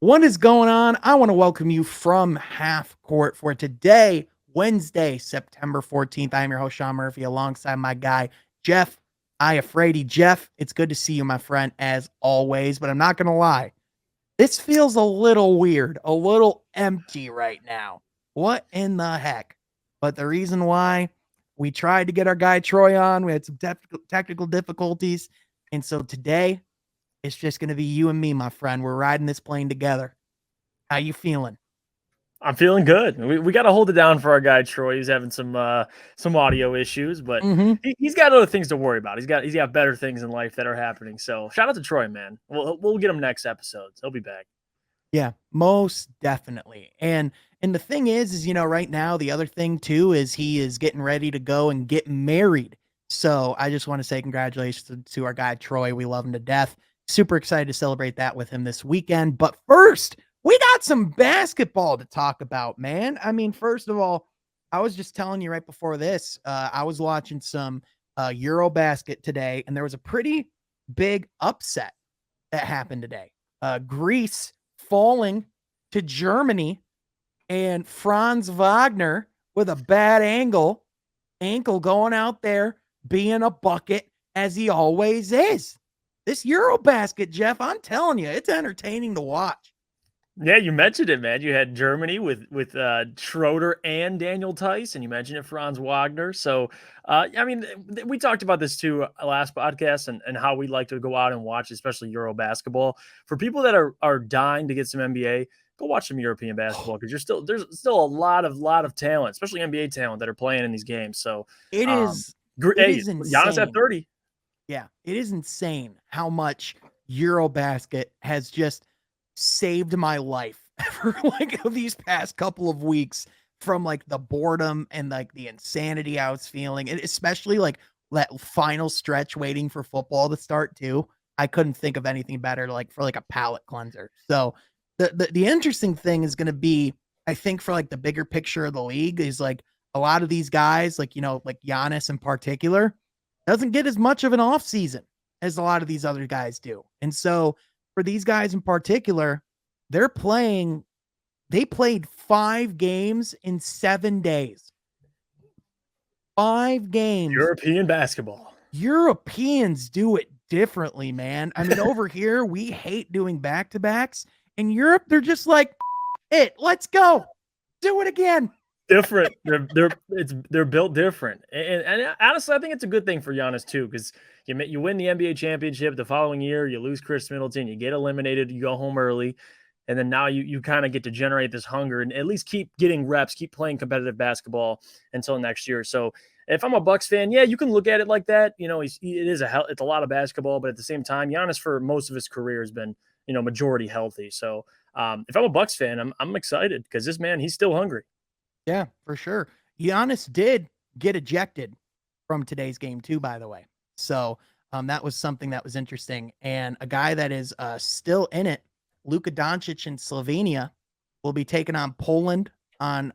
What is going on? I want to welcome you from half court for today, Wednesday, September 14th. I'm your host, Sean Murphy, alongside my guy, Jeff Iafrady. Jeff, it's good to see you, my friend, as always, but I'm not going to lie. This feels a little weird, a little empty right now. What in the heck? But the reason why we tried to get our guy Troy on, we had some technical difficulties. And so today, it's just going to be you and me, my friend. We're riding this plane together. How you feeling? I'm feeling good. We got to hold it down for our guy Troy. He's having some audio issues, but Mm-hmm. he's got other things to worry about. He's got better things in life that are happening. So shout out to Troy, man. We'll get him next episode. He'll be back. Yeah, most definitely. And the thing is right now the other thing too is he is getting ready to go and get married. So I just want to say congratulations to our guy Troy. We love him to death. Super excited to celebrate that with him this weekend. But first, we got some basketball to talk about, man. I mean, first of all, I was just telling you right before this, I was watching some Eurobasket today, and there was a pretty big upset that happened today. Greece falling to Germany, and Franz Wagner with a bad ankle going out there being a bucket as he always is. This Eurobasket, Jeff, I'm telling you, it's entertaining to watch. Yeah, you mentioned it, man. You had Germany with Schroeder and Daniel Tice, and you mentioned it, Franz Wagner. So, I mean, we talked about this too last podcast, and how we like to go out and watch, especially Euro basketball. For people that are dying to get some NBA, go watch some European basketball because there's still a lot of talent, especially NBA talent that are playing in these games. So, It um, is it hey, is Giannis at insane. 30. Yeah, it is insane how much Eurobasket has just saved my life for like these past couple of weeks from like the boredom and like the insanity I was feeling, and especially like that final stretch waiting for football to start too. I couldn't think of anything better like for like a palate cleanser. So the interesting thing is going to be, I think, for like the bigger picture of the league is like a lot of these guys, like like Giannis in particular, doesn't get as much of an off season as a lot of these other guys do. And so for these guys in particular, they played 5 games in 7 days. 5 games. European basketball. Europeans do it differently, man. I mean, over here, we hate doing back to backs. In Europe, they're just like, let's go. Do it again. Different. They're built different, and honestly, I think it's a good thing for Giannis too, because you win the NBA championship the following year, you lose Chris Middleton, you get eliminated, you go home early, and then now you kind of get to generate this hunger and at least keep getting reps, keep playing competitive basketball until next year. So if I'm a Bucks fan, yeah, you can look at it like that. It's a lot of basketball, but at the same time, Giannis for most of his career has been majority healthy. So if I'm a Bucks fan, I'm excited because this man, he's still hungry. Yeah, for sure. Giannis did get ejected from today's game too, by the way. So that was something that was interesting. And a guy that is still in it, Luka Doncic in Slovenia, will be taking on Poland on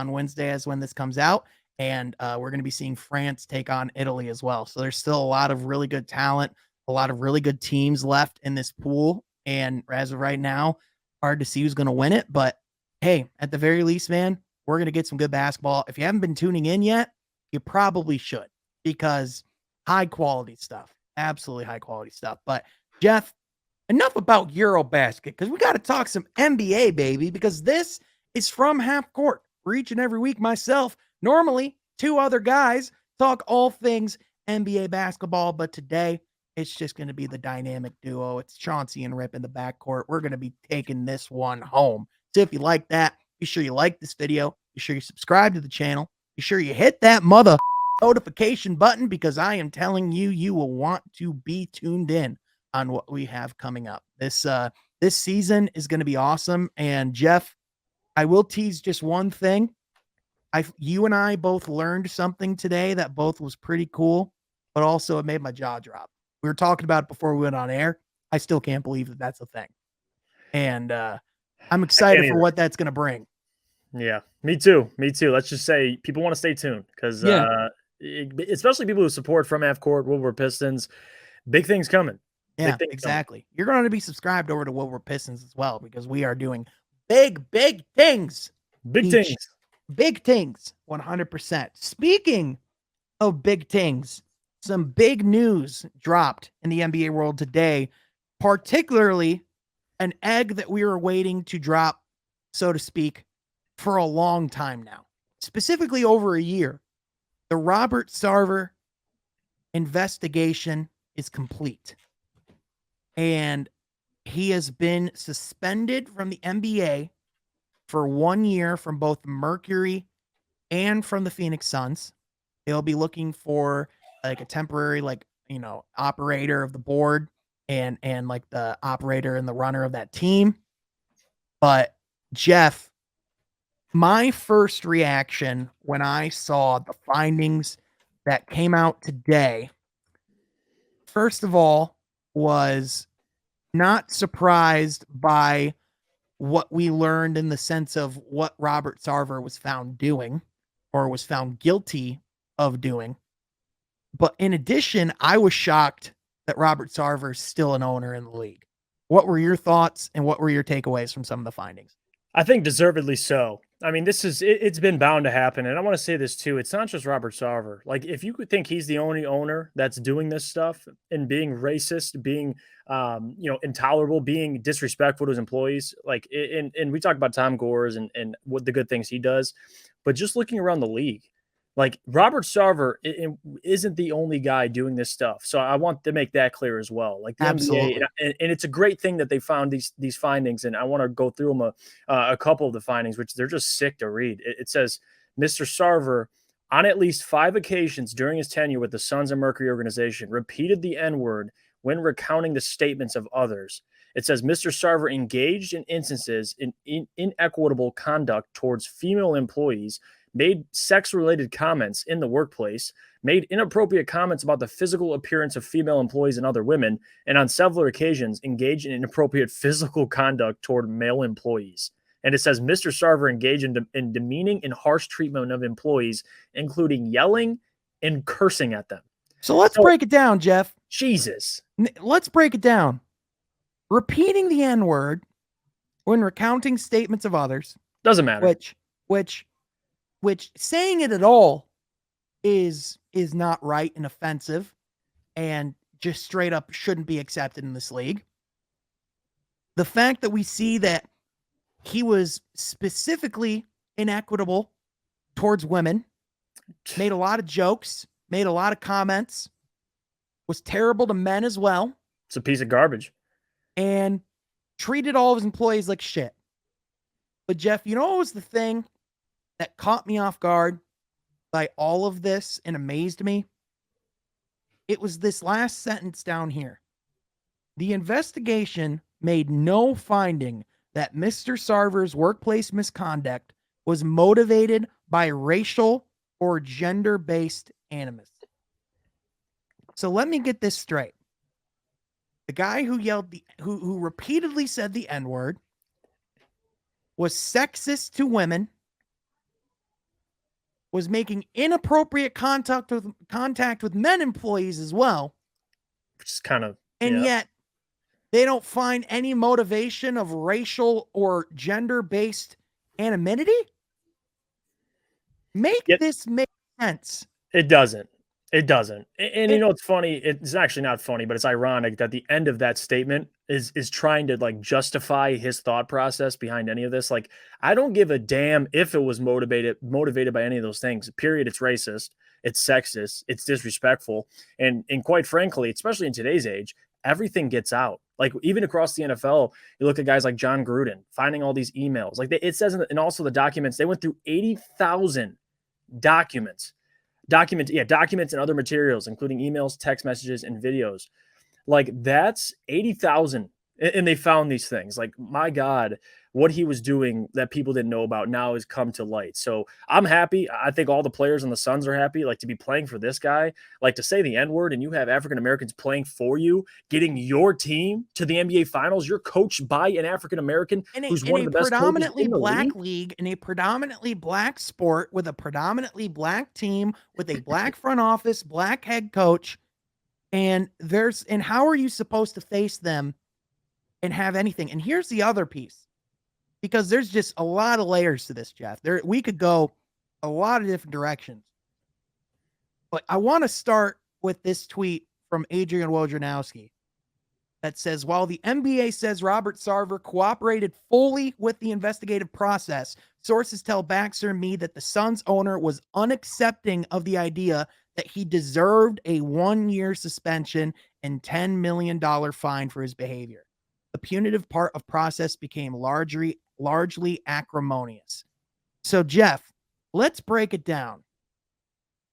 Wednesday as when this comes out. And we're going to be seeing France take on Italy as well. So there's still a lot of really good talent, a lot of really good teams left in this pool. And as of right now, hard to see who's going to win it. But hey, at the very least, man, we're going to get some good basketball. If you haven't been tuning in yet, you probably should, because high quality stuff, absolutely high quality stuff. But Jeff, enough about Eurobasket, because we got to talk some NBA, baby, because this is from half court for each and every week. Myself, normally two other guys, talk all things NBA basketball, but today it's just going to be the dynamic duo. It's Chauncey and Rip in the backcourt. We're going to be taking this one home. So if you like that, be sure you like this video. Be sure you subscribe to the channel. Be sure you hit that mother notification button, because I am telling you, you will want to be tuned in on what we have coming up. This season is going to be awesome. And Jeff, I will tease just one thing. You and I both learned something today that both was pretty cool, but also it made my jaw drop. We were talking about it before we went on air. I still can't believe that that's a thing. And I'm I can't excited for either. what that's going to bring. Yeah, me too. Me too. Let's just say people want to stay tuned because, Yeah. especially people who support from half court, Wilbur Pistons, big things coming. Yeah, Big things coming. exactly. You're going to be subscribed over to Wilbur Pistons as well because we are doing big things Big each. things. Big things, 100%. Speaking of big things, some big news dropped in the NBA world today, particularly an egg that we were waiting to drop, so to speak, for a long time now, specifically over a year. The Robert Sarver investigation is complete, and he has been suspended from the NBA for 1 year from both Mercury and from the Phoenix Suns. They'll be looking for like a temporary, operator of the board and like the operator and the runner of that team. But Jeff, my first reaction when I saw the findings that came out today, first of all, was not surprised by what we learned in the sense of what Robert Sarver was found doing or was found guilty of doing. But in addition, I was shocked that Robert Sarver is still an owner in the league. What were your thoughts and what were your takeaways from some of the findings? I think deservedly so. I mean, it's been bound to happen. And I want to say this too. It's not just Robert Sarver. Like, if you could think he's the only owner that's doing this stuff and being racist, being intolerable, being disrespectful to his employees, like and we talk about Tom Gores and what the good things he does, but just looking around the league, like Robert Sarver isn't the only guy doing this stuff. So I want to make that clear as well. Like the NBA, Absolutely. and it's a great thing that they found these findings. And I want to go through them a couple of the findings, which they're just sick to read. It says Mr. Sarver, on at least 5 occasions during his tenure with the Sons of Mercury organization, repeated the N-word when recounting the statements of others. It says Mr. Sarver engaged in instances in inequitable conduct towards female employees, made sex-related comments in the workplace, made inappropriate comments about the physical appearance of female employees and other women, and on several occasions engaged in inappropriate physical conduct toward male employees. And it says Mr. Sarver engaged in demeaning and harsh treatment of employees, including yelling and cursing at them. So let's break it down, Jeff. Jesus. Let's break it down. Repeating the N-word when recounting statements of others Doesn't matter. Which saying it at all is not right and offensive and just straight up shouldn't be accepted in this league. The fact that we see that he was specifically inequitable towards women, made a lot of jokes, made a lot of comments, was terrible to men as well. It's a piece of garbage. And treated all of his employees like shit. But Jeff, you know what was the thing that caught me off guard by all of this and amazed me? It was this last sentence down here. The investigation made no finding that Mr. Sarver's workplace misconduct was motivated by racial or gender-based animus. So let me get this straight. The guy who who repeatedly said the N-word was sexist to women, was making inappropriate contact with men employees as well. Which is kind of, and yet they don't find any motivation of racial or gender-based anonymity. This make sense. It doesn't. It doesn't. And you know, it's funny. It's actually not funny, but it's ironic that the end of that statement is trying to like justify his thought process behind any of this. Like, I don't give a damn if it was motivated by any of those things. Period. It's racist. It's sexist. It's disrespectful. And quite frankly, especially in today's age, everything gets out. Like, even across the NFL, you look at guys like John Gruden finding all these emails. Like, it says, and also the documents, they went through 80,000 documents and other materials, including emails, text messages, and videos. Like, that's 80,000. And they found these things. Like, my God, what he was doing that people didn't know about now has come to light. So I'm happy. I think all the players on the Suns are happy, like, to be playing for this guy, like, to say the N-word and you have African-Americans playing for you, getting your team to the NBA Finals. You're coached by an African-American who's one of the best coaches in the black league, in a predominantly black sport, with a predominantly black team, with a black front office, black head coach. And how are you supposed to face them and have anything? And here's the other piece, because there's just a lot of layers to this, Jeff. We could go a lot of different directions. But I want to start with this tweet from Adrian Wojnarowski that says, while the NBA says Robert Sarver cooperated fully with the investigative process, sources tell Baxter and me that the Suns owner was unaccepting of the idea that he deserved a 1-year suspension and $10 million fine for his behavior. The punitive part of process became largely acrimonious. So, Jeff, let's break it down.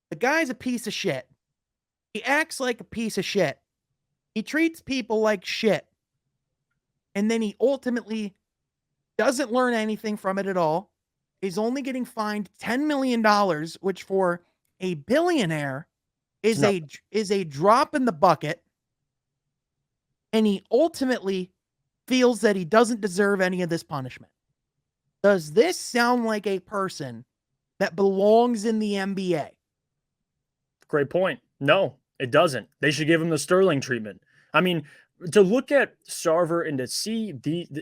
The guy's a piece of shit. He acts like a piece of shit. He treats people like shit. And then he ultimately doesn't learn anything from it at all. He's only getting fined $10 million, which for a billionaire is a drop in the bucket. And he ultimately feels that he doesn't deserve any of this punishment. Does this sound like a person that belongs in the NBA? Great point. No, it doesn't. They should give him the Sterling treatment. I mean, to look at Sarver and to see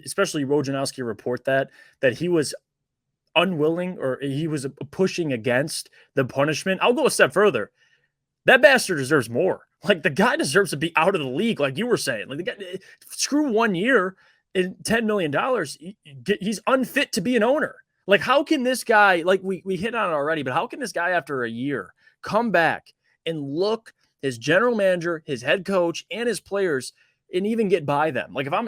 especially Wojnarowski report that he was unwilling or he was pushing against the punishment. I'll go a step further. That bastard deserves more. Like, the guy deserves to be out of the league, like you were saying. Like, the guy, screw 1 year and $10 million. He's unfit to be an owner. Like, how can this guy, like we hit on it already, but how can this guy after a year come back and look his general manager, his head coach, and his players and even get by them? Like, if I'm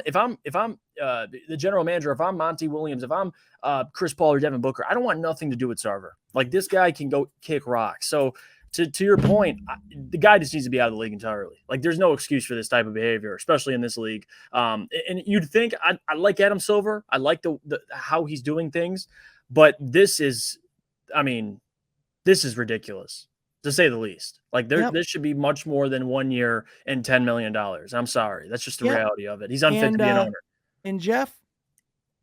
the general manager, if I'm Monty Williams, if I'm Chris Paul or Devin Booker, I don't want nothing to do with Sarver. Like, this guy can go kick rocks. So to your point, the guy just needs to be out of the league entirely. Like, there's no excuse for this type of behavior, especially in this league. And you'd think I like Adam Silver. I like the how he's doing things, but this is ridiculous, to say the least. Like, this should be much more than 1 year and $10 million. I'm sorry. That's just the reality of it. He's unfit to be an owner. And Jeff,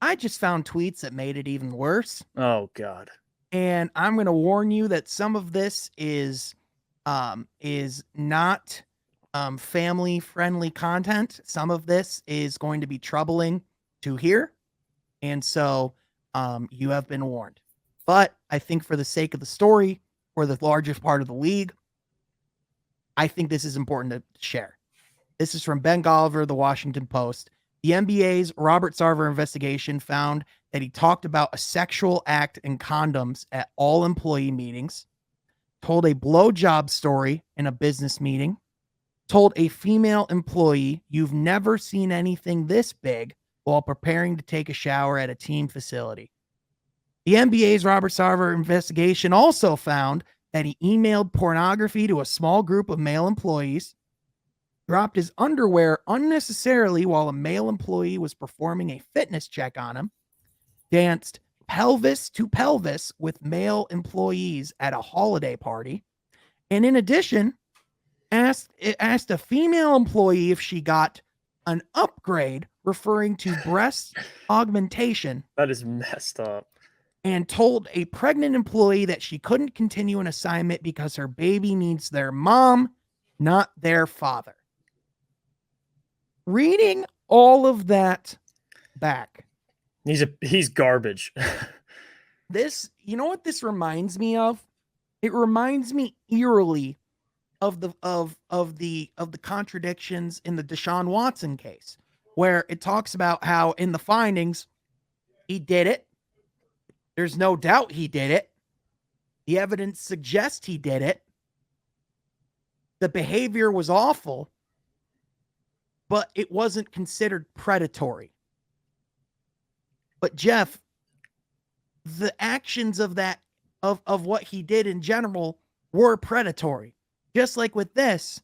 I just found tweets that made it even worse. Oh, God. And I'm going to warn you that some of this is not family-friendly content. Some of this is going to be troubling to hear. And so you have been warned. But I think for the sake of the story, or the largest part of the league, I think this is important to share. This is from Ben Golliver, The Washington Post. The NBA's Robert Sarver investigation found that he talked about a sexual act and condoms at all employee meetings, told a blowjob story in a business meeting, told a female employee, "You've never seen anything this big," while preparing to take a shower at a team facility. The NBA's Robert Sarver investigation also found that he emailed pornography to a small group of male employees, dropped his underwear unnecessarily while a male employee was performing a fitness check on him, danced pelvis to pelvis with male employees at a holiday party, and in addition, asked a female employee if she got an upgrade, referring to breast augmentation. That is messed up. And told a pregnant employee that she couldn't continue an assignment because her baby needs their mom, not their father. Reading all of that back, he's garbage. This, you know what this reminds me of? It reminds me eerily of the contradictions in the Deshaun Watson case, where it talks about how in the findings he did it. There's no doubt he did it. The evidence suggests he did it. The behavior was awful, but it wasn't considered predatory. But Jeff, the actions of that, of what he did in general, were predatory. Just like with this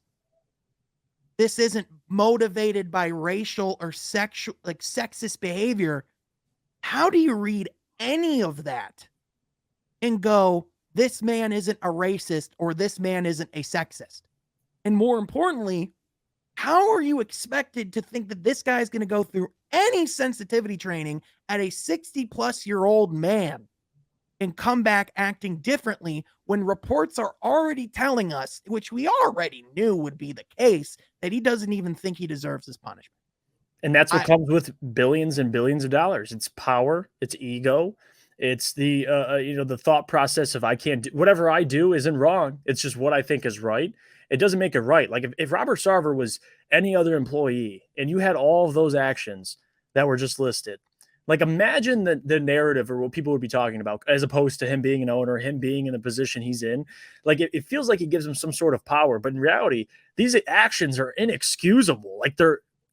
isn't motivated by racial or sexual, like sexist behavior. How do you read any of that and go, this man isn't a racist or this man isn't a sexist? And more importantly, how are you expected to think that this guy is going to go through any sensitivity training at a 60-plus-year-old man and come back acting differently when reports are already telling us, which we already knew would be the case, that he doesn't even think he deserves his punishment. And that's what I comes with billions and billions of dollars. It's power, it's ego, it's the the thought process of I can't do whatever I do isn't wrong. It's just what I think is right. It doesn't make it right. Like if Robert Sarver was any other employee and you had all of those actions that were just listed, like imagine the narrative or what people would be talking about as opposed to him being an owner, him being in the position he's in. Like it feels like it gives him some sort of power, but in reality, these actions are inexcusable. Like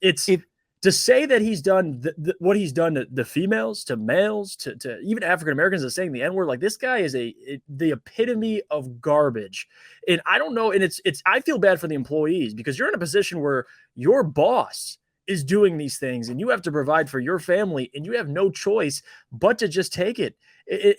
it's if to say that he's done what he's done to the females, to males, to even African Americans that saying the N word, like this guy is the epitome of garbage. And I don't know. And I feel bad for the employees because you're in a position where your boss is doing these things and you have to provide for your family and you have no choice but to just take it.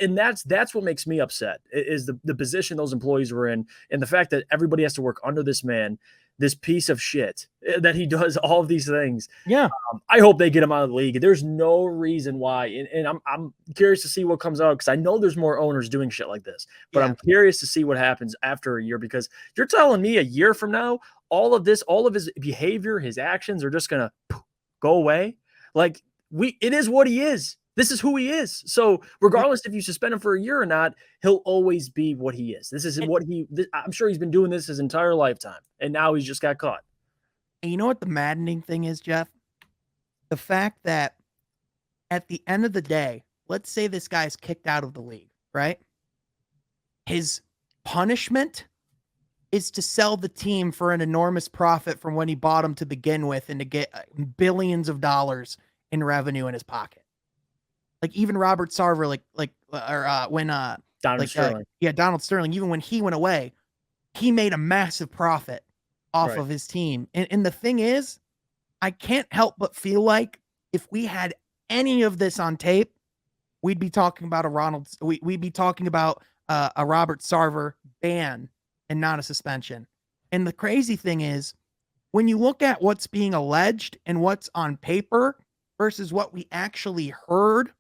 And that's what makes me upset is the position those employees were in and the fact that everybody has to work under this man, this piece of shit that he does all of these things. yeah, I hope they get him out of the league. There's no reason why, and I'm curious to see what comes out because I know there's more owners doing shit like this. But yeah. I'm curious to see what happens after a year because you're telling me a year from now, all of his behavior, his actions are just gonna go away. Like it is what he is. This is who he is. So regardless if you suspend him for a year or not, he'll always be what he is. This is And, what I'm sure he's been doing this his entire lifetime, and now he's just got caught. and you know what the maddening thing is, Jeff? The fact that at the end of the day, let's say this guy's kicked out of the league, right? His punishment is to sell the team for an enormous profit from when he bought them to begin with and to get billions of dollars in revenue in his pocket. Like even Robert Sarver, when Donovan Sterling. Donald Sterling, even when he went away, he made a massive profit off Right. of his team. And the thing is, I can't help but feel like if we had any of this on tape, we'd be talking about we'd be talking about a Robert Sarver ban and not a suspension. And the crazy thing is, when you look at what's being alleged and what's on paper versus what we actually heard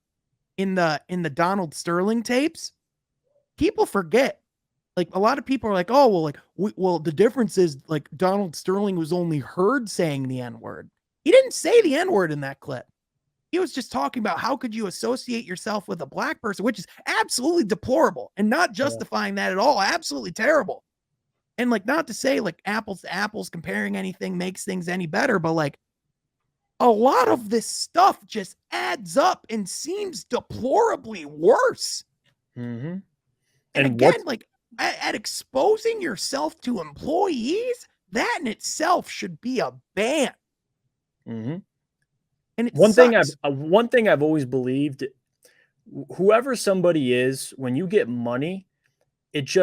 in the Donald Sterling tapes, people forget. Like a lot of people are like, oh, well, the difference is like Donald Sterling was only heard saying the N-word. He didn't say the N-word in that clip. He was just talking about how could you associate yourself with a black person, which is absolutely deplorable and not justifying that at all. Absolutely terrible. And like, not to say like apples to apples comparing anything makes things any better, but like a lot of this stuff just adds up and seems deplorably worse. Mm-hmm. And again, like at exposing yourself to employees, that in itself should be a ban. Mm-hmm. And one thing I've always believed, whoever somebody is, when you get money, it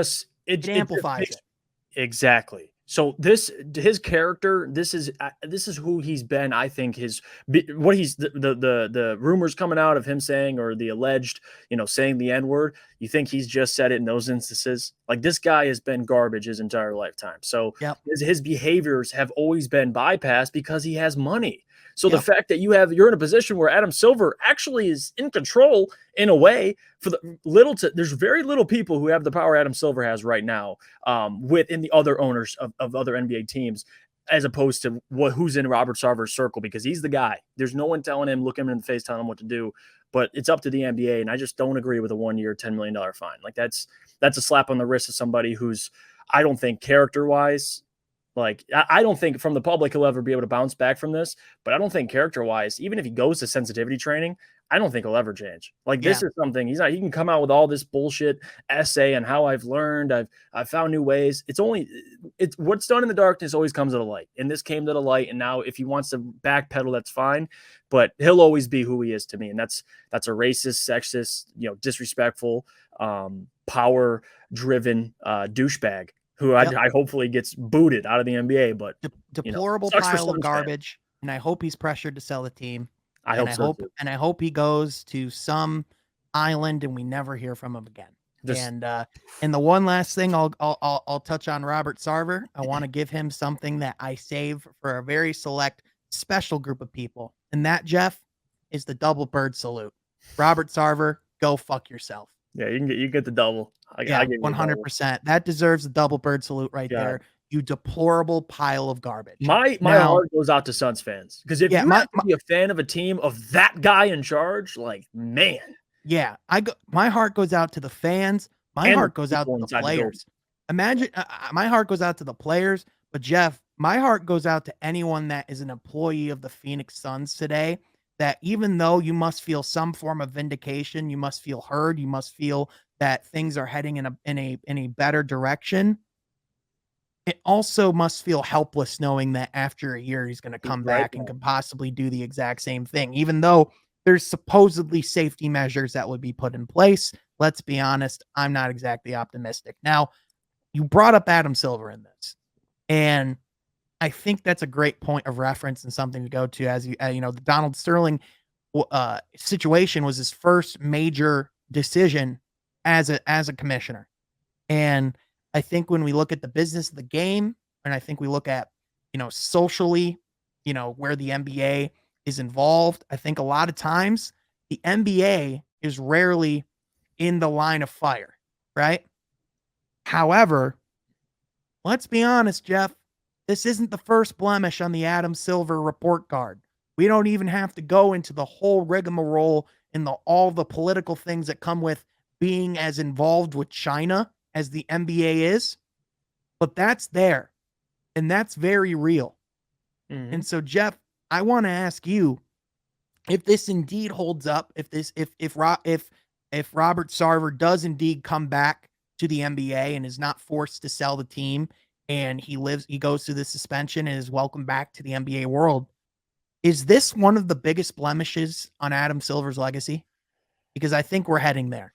amplifies it. Exactly. So his character, this is who he's been. I think the rumors coming out of him saying or the alleged, saying the N-word. You think he's just said it in those instances? Like this guy has been garbage his entire lifetime. So yep. his behaviors have always been bypassed because he has money. So the fact that you're in a position where Adam Silver actually is in control in a way there's very little people who have the power Adam Silver has right now within the other owners of other NBA teams, as opposed to who's in Robert Sarver's circle because he's the guy. There's no one telling him, looking him in the face, telling him what to do. But it's up to the NBA, and I just don't agree with a 1-year, $10 million fine. Like that's a slap on the wrist of somebody who's, I don't think character-wise. Like, I don't think from the public he'll ever be able to bounce back from this, but I don't think character-wise, even if he goes to sensitivity training, I don't think he'll ever change. Like, this is something he can come out with all this bullshit essay on how I've learned, I've found new ways. It's what's done in the darkness always comes to the light. And this came to the light. And now if he wants to backpedal, that's fine. But he'll always be who he is to me. And that's a racist, sexist, disrespectful, power-driven douchebag. Who I hopefully gets booted out of the NBA, but deplorable pile of garbage. And I hope he's pressured to sell the team. I hope he goes to some island and we never hear from him again. And the one last thing I'll touch on Robert Sarver. I want to give him something that I save for a very select special group of people. And that, Jeff, is the double bird salute. Robert Sarver, go fuck yourself. Yeah, you get the double. I Yeah, give you a double. 100%. That deserves a double bird salute right Yeah. there. You deplorable pile of garbage. My Now, heart goes out to Suns fans because if yeah, you have to be a fan of a team of that guy in charge, like, man, yeah, my heart goes out to the fans. My and the heart goes out people to the inside the building. players. Imagine my heart goes out to the players, but Jeff, my heart goes out to anyone that is an employee of the Phoenix Suns today, that even though you must feel some form of vindication, you must feel heard, you must feel that things are heading in a better direction. It also must feel helpless knowing that after a year he's going to He's come right back and there. can possibly do the exact same thing, even though there's supposedly safety measures that would be put in place. Let's be honest, I'm not exactly optimistic. Now, you brought up Adam Silver in this, and I think that's a great point of reference and something to go to. As you know, the Donald Sterling situation was his first major decision as a commissioner. And I think when we look at the business of the game, and I think we look at, socially, where the NBA is involved, I think a lot of times the NBA is rarely in the line of fire, right? However, let's be honest, Jeff, this isn't the first blemish on the Adam Silver report card. We don't even have to go into the whole rigmarole and all the political things that come with being as involved with China as the NBA is, but that's there and that's very real. Mhm. And so, Jeff, I want to ask you if this indeed holds up, if Robert Sarver does indeed come back to the NBA and is not forced to sell the team, and he goes through the suspension and is welcomed back to the NBA world. Is this one of the biggest blemishes on Adam Silver's legacy? Because I think we're heading there.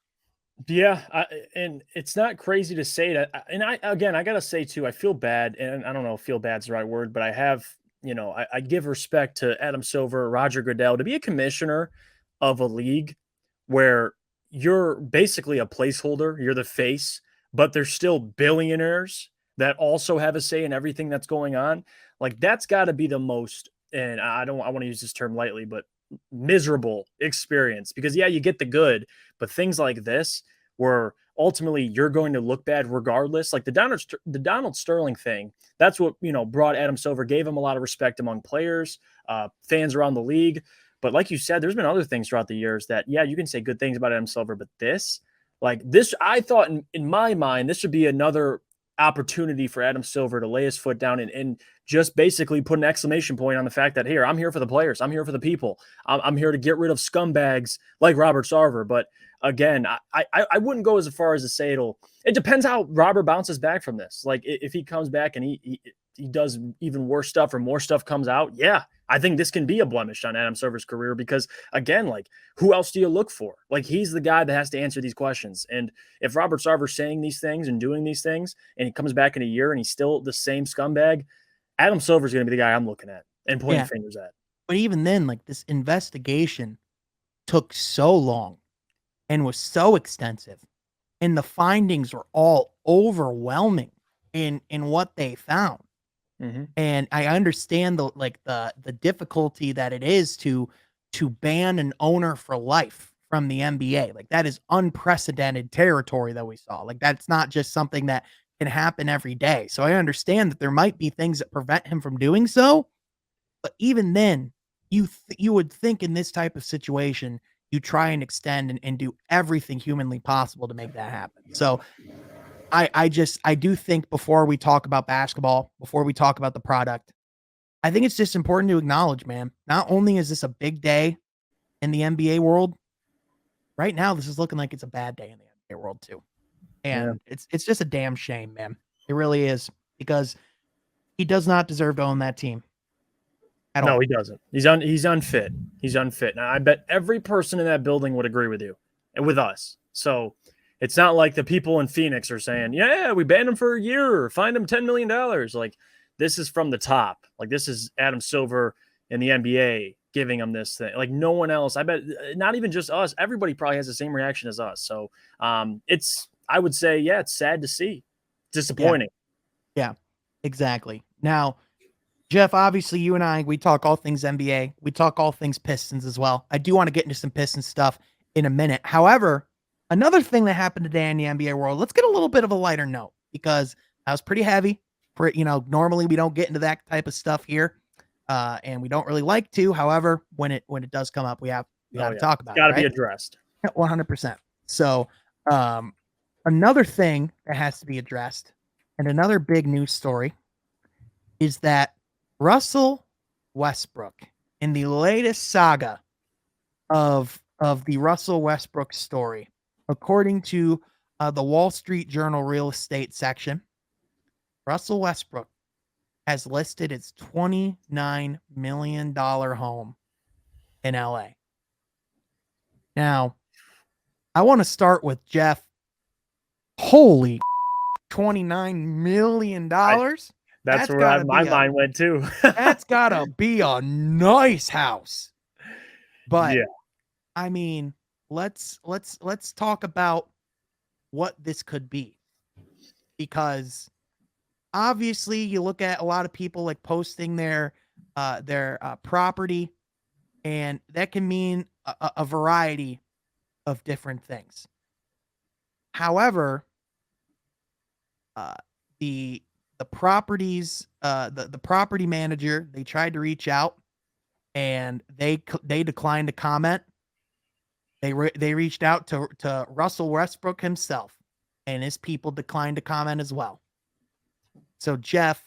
Yeah, and it's not crazy to say that. And I gotta say too, I feel bad, and I don't know if "feel bad's the right word," but I have, I give respect to Adam Silver, Roger Goodell, to be a commissioner of a league where you're basically a placeholder, you're the face, but there's still billionaires that also have a say in everything that's going on. Like, that's got to be the most, and I want to use this term lightly, but miserable experience, because yeah, you get the good, but things like this, where ultimately you're going to look bad regardless, like the Donald Sterling thing, that's what brought Adam Silver, gave him a lot of respect among players, fans around the league. But like you said, there's been other things throughout the years that, yeah, you can say good things about Adam Silver, but this, I thought in my mind, this should be another opportunity for Adam Silver to lay his foot down and just basically put an exclamation point on the fact that, here, I'm here for the players, I'm here for the people, I'm here to get rid of scumbags like Robert Sarver. But again, I wouldn't go as far as to say it depends how Robert bounces back from this. Like, if he comes back and he does even worse stuff, or more stuff comes out, yeah, I think this can be a blemish on Adam Silver's career, because again, like, who else do you look for? Like, he's the guy that has to answer these questions. And if Robert Sarver's saying these things and doing these things, and he comes back in a year and he's still the same scumbag, Adam Silver's going to be the guy I'm looking at and pointing Yeah. fingers at. But even then, like, this investigation took so long and was so extensive, and the findings were all overwhelming in what they found. Mm-hmm. And I understand the difficulty that it is to ban an owner for life from the NBA. Like, that is unprecedented territory that we saw. Like, that's not just something that can happen every day. So I understand that there might be things that prevent him from doing so, but even then, you would think in this type of situation, you try and extend and do everything humanly possible to make that happen. So I do think, before we talk about basketball, before we talk about the product, I think it's just important to acknowledge, man, not only is this a big day in the NBA world, right now this is looking like it's a bad day in the NBA world too. Yeah. And it's just a damn shame, man. It really is, because he does not deserve to own that team at No, all. he doesn't. He's unfit. He's unfit. Now, I bet every person in that building would agree with you and with us. So it's not like the people in Phoenix are saying, "Yeah, we banned him for a year, fined him $10 million." Like, this is from the top. Like, this is Adam Silver and the NBA giving him this thing. Like, no one else. I bet, not even just us. Everybody probably has the same reaction as us. So I would say, yeah, it's sad to see. Yeah, Disappointing. yeah, exactly. Now, Jeff, obviously you and we talk all things NBA. We talk all things Pistons as well. I do want to get into some Pistons stuff in a minute. However, Another thing that happened today in the NBA world, let's get a little bit of a lighter note because that was pretty heavy. Normally we don't get into that type of stuff here, and we don't really like to. However, when it does come up, we got Oh to yeah, talk it's about it, got to be right? addressed. 100%. So, um, another thing that has to be addressed, and another big news story, is that Russell Westbrook, in the latest saga of the Russell Westbrook story, according to the Wall Street Journal real estate section, Russell Westbrook has listed its $29 million home in LA. Now, I want to start with Jeff. Holy $29 million. That's That's where gotta my be a mind went too. that's gotta be a nice house. But Yeah, I mean, let's talk about what this could be. Because obviously you look at a lot of people like posting their property, and that can mean a variety of different things. However, uh, the the property manager, they tried to reach out, and they declined to comment. They reached out to Russell Westbrook himself, and his people declined to comment as well. So Jeff,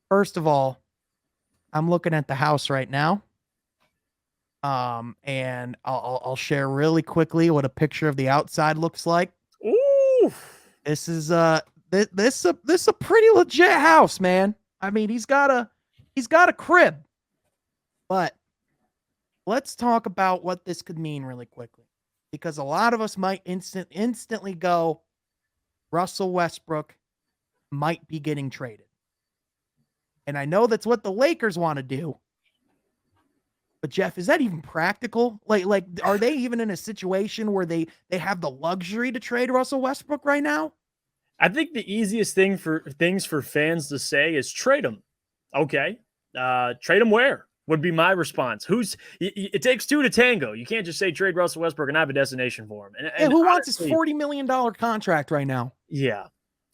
first of all, I'm looking at the house right now. And I'll share really quickly what a picture of the outside looks like. ooh, This is this a pretty legit house, man. I mean, he's got a crib. But let's talk about what this could mean really quickly, because a lot of us might instantly go, Russell Westbrook might be getting traded. And I know that's what the Lakers want to do. But Jeff, is that even practical? Like are they even in a situation where they have the luxury to trade Russell Westbrook right now? I think the easiest things for fans to say is trade him. Okay, trade him where would be my response. It takes two to tango. You can't just say trade Russell Westbrook and I have a destination for him. Yeah, And who wants his honestly, $40 million contract right now? yeah.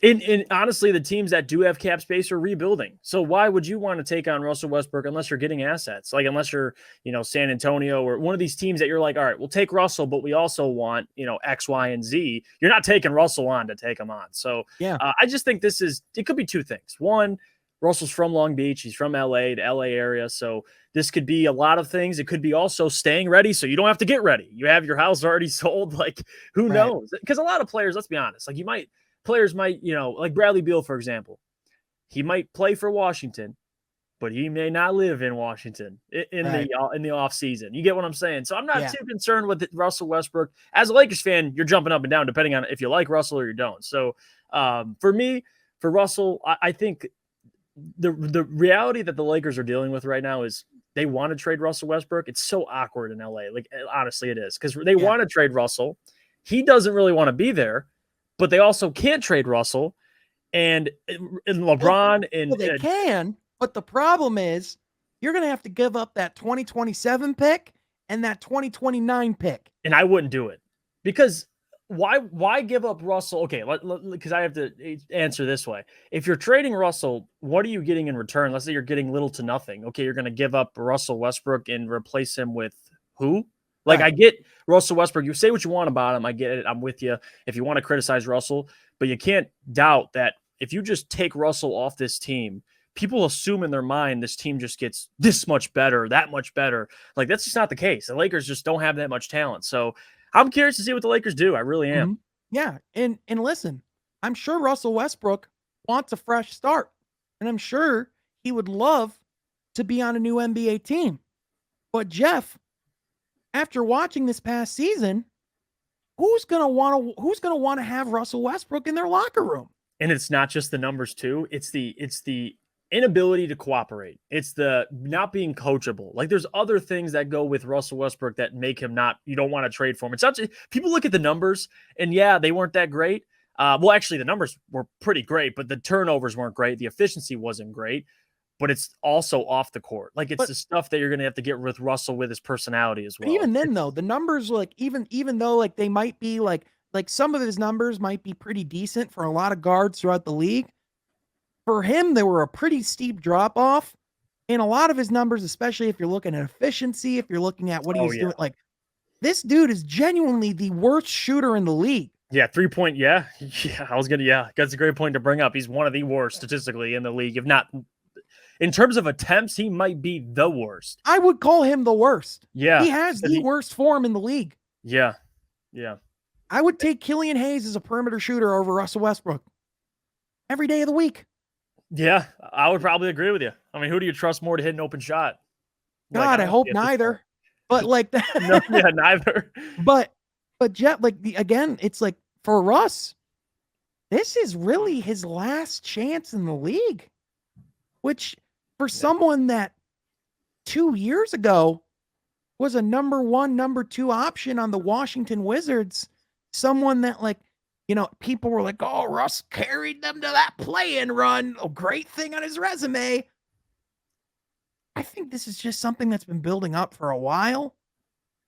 And honestly, the teams that do have cap space are rebuilding. So why would you want to take on Russell Westbrook unless you're getting assets? Like unless you're, San Antonio or one of these teams that you're like, all right, we'll take Russell, but we also want, X, Y, and Z. You're not taking Russell on to take him on. So Yeah, I just think it could be two things. One, Russell's from Long Beach. He's from LA, the LA area. So this could be a lot of things. It could be also staying ready. So you don't have to get ready. You have your house already sold. Like who right, knows? Because a lot of players, let's be honest, like players might, like Bradley Beal, for example, he might play for Washington, but he may not live in Washington right. in the off season. You get what I'm saying? So I'm not Yeah. too concerned with Russell Westbrook. As a Lakers fan, you're jumping up and down depending on if you like Russell or you don't. So for me, for Russell, I think the reality that the Lakers are dealing with right now is they want to trade Russell Westbrook. It's so awkward in LA. Like honestly, it is because they Yeah. want to trade Russell. He doesn't really want to be there, but they also can't trade Russell. And Well, LeBron well, and they can, but the problem is you're going to have to give up that 2027 pick and that 2029 pick. and I wouldn't do it because why give up Russell? Okay, because I have to answer this way. If you're trading Russell, what are you getting in return? Let's say you're getting little to nothing. Okay, you're going to give up Russell Westbrook and replace him with who? Like I Right. get Russell Westbrook. You say what you want about him. I get it. I'm with you. If you want to criticize Russell, but you can't doubt that if you just take Russell off this team, people assume in their mind this team just gets this much better, that much better. Like that's just not the case. The Lakers just don't have that much talent. So I'm curious to see what the Lakers do. I really am. Mhm. Yeah, and listen, I'm sure Russell Westbrook wants a fresh start, and I'm sure he would love to be on a new NBA team. But Jeff, after watching this past season, who's gonna want to have Russell Westbrook in their locker room? And it's not just the numbers too. It's the inability to cooperate. It's the not being coachable. Like there's other things that go with Russell Westbrook that make him not. You don't want to trade for him. It's not just, people look at the numbers and yeah, they weren't that great. Well, actually, the numbers were pretty great, but the turnovers weren't great. The efficiency wasn't great. but it's also off the court. Like it's But the stuff that you're going to have to get with Russell with his personality as well. even then though, the numbers like even though like they might be like some of his numbers might be pretty decent for a lot of guards throughout the league. For him, there were a pretty steep drop off in a lot of his numbers, especially if you're looking at efficiency, if you're looking at what he Oh was yeah. doing. Like this dude is genuinely the worst shooter in the league. Yeah, 3-point. Yeah, yeah. I was gonna. Yeah, that's a great point to bring up. He's one of the worst statistically in the league, if not in terms of attempts. He might be the worst. I would call him the worst. Yeah, He has the worst form in the league. Yeah, yeah. I would take Killian Hayes as a perimeter shooter over Russell Westbrook every day of the week. Yeah, I would probably agree with you. I mean, who do you trust more to hit an open shot? Like, God, I hope neither. But like that, no, yeah, neither. But Jeff, like again, it's like for Russ, this is really his last chance in the league. Which for someone that 2 years ago was a number 1, number 2 option on the Washington Wizards, someone that like, people were like, oh, Russ carried them to that play-in run. A great thing on his resume. I think this is just something that's been building up for a while.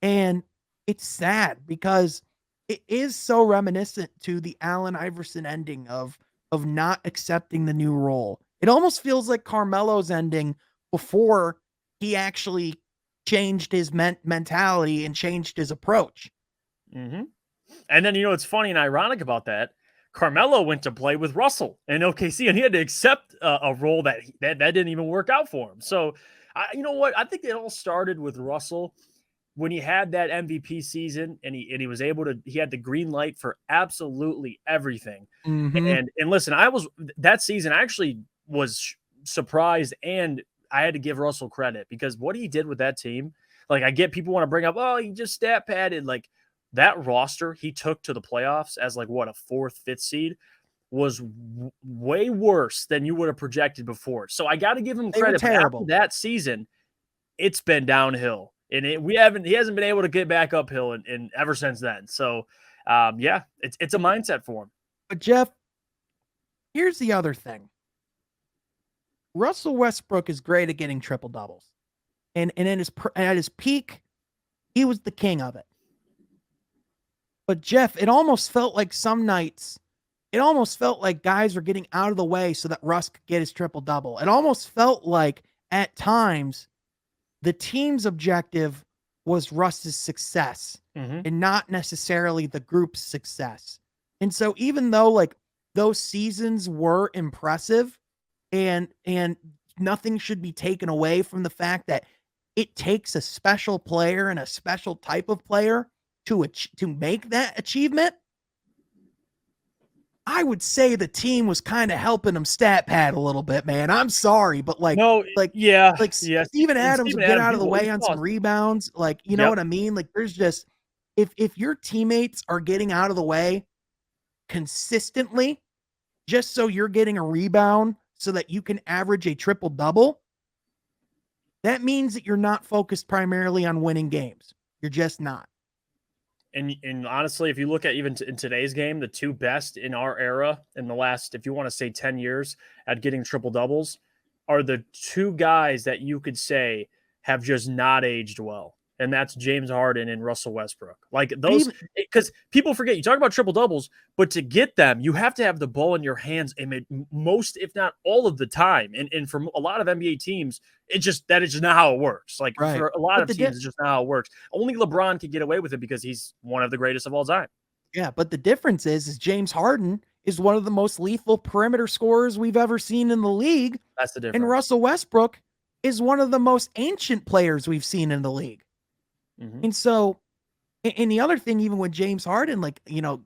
And it's sad because it is so reminiscent to the Allen Iverson ending of not accepting the new role. It almost feels like Carmelo's ending before he actually changed his mentality and changed his approach. Mm-hmm. And then, it's funny and ironic about that. Carmelo went to play with Russell in OKC, and he had to accept a role that didn't even work out for him. So, you know what? I think it all started with Russell when he had that MVP season, and he was able to. He had the green light for absolutely everything. Mm-hmm. And listen, that season. I actually was surprised, and I had to give Russell credit because what he did with that team. Like, I get people want to bring up, oh, he just stat padded. Like, that roster he took to the playoffs as like what, a 4th, 5th seed was way worse than you would have projected before. So I got to give him credit. Terrible. After that season, it's been downhill, and he hasn't been able to get back uphill and ever since then. So yeah, it's a mindset for him. But Jeff, here's the other thing. Russell Westbrook is great at getting triple doubles, and at his peak, he was the king of it. But Jeff, it almost felt like some nights, it almost felt like guys were getting out of the way so that Russ could get his triple double. It almost felt like at times the team's objective was Russ's success and not necessarily the group's success. And so even though like those seasons were impressive and nothing should be taken away from the fact that it takes a special player and a special type of player to make that achievement, I would say the team was kind of helping him stat pad a little bit, man. I'm sorry, but Steven Adams would get out of the way on some rebounds. Like, you know what I mean? Like, there's just, if your teammates are getting out of the way consistently, just so you're getting a rebound so that you can average a triple double, that means that you're not focused primarily on winning games. You're just not. And honestly, if you look at even in today's game, the 2 best in our era in the last, if you want to say 10 years at getting triple doubles, are the 2 guys that you could say have just not aged well. And that's James Harden and Russell Westbrook. Like those, because people forget, you talk about triple doubles, but to get them, you have to have the ball in your hands most, if not all of the time. And for a lot of NBA teams, that is just not how it works. Like for a lot of teams, it's just not how it works. Only LeBron can get away with it because he's one of the greatest of all time. Yeah, but the difference is James Harden is one of the most lethal perimeter scorers we've ever seen in the league. That's the difference. And Russell Westbrook is one of the most ancient players we've seen in the league. And so, and the other thing, even with James Harden, like,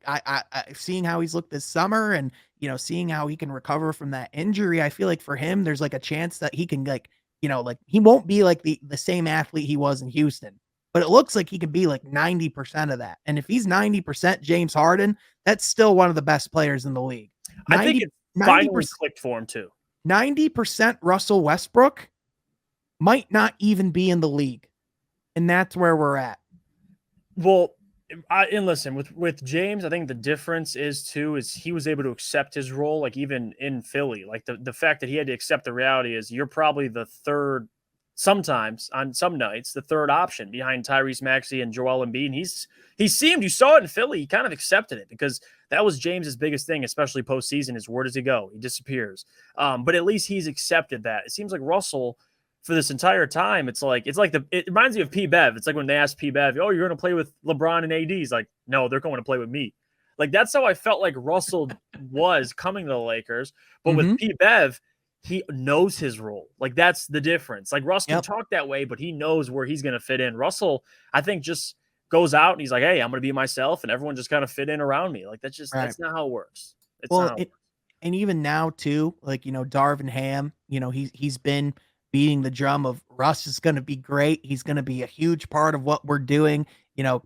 I seeing how he's looked this summer and, seeing how he can recover from that injury, I feel like for him, there's like a chance that he can like he won't be like the same athlete he was in Houston, but it looks like he could be like 90% of that. And if he's 90% James Harden, that's still one of the best players in the league. I think it finally clicked for him too. 90% Russell Westbrook might not even be in the league. And that's where we're at. Well, And listen, with James, I think the difference is he was able to accept his role, like even in Philly. Like the fact that he had to accept the reality is you're probably the third, sometimes on some nights, the third option behind Tyrese Maxey and Joel Embiid. And you saw it in Philly. He kind of accepted it because that was James's biggest thing, especially postseason, is where does he go? He disappears. But at least he's accepted that. It seems like Russell, for this entire time, it reminds me of P Bev. It's like when they asked P Bev, "Oh, you're going to play with LeBron and AD." He's like, "No, they're going to play with me." Like that's how I felt like Russell was coming to the Lakers, but with Mhm. P Bev, he knows his role. Like that's the difference. Like Russ can Yep. talk that way, but he knows where he's going to fit in. Russell, I think, just goes out and he's like, "Hey, I'm going to be myself," and everyone just kind of fit in around me. Like Right. that's not how it works. It's not Well, how it it works. and even now too, like, Darvin Ham, he's been beating the drum of Russ is gonna be great. He's gonna be a huge part of what we're doing.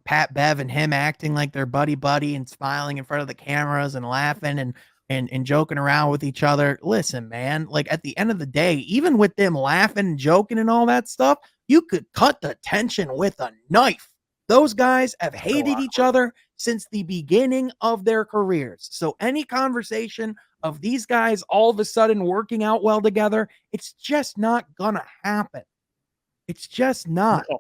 Pat Bev and him acting like they're buddy buddy and smiling in front of the cameras and laughing and joking around with each other. Listen, man, like at the end of the day, even with them laughing and joking and all that stuff, you could cut the tension with a knife. Those guys have So hated each awkward. other since the beginning of their careers. So any conversation of these guys all of a sudden working out well together, it's just not gonna happen. It's just not. No,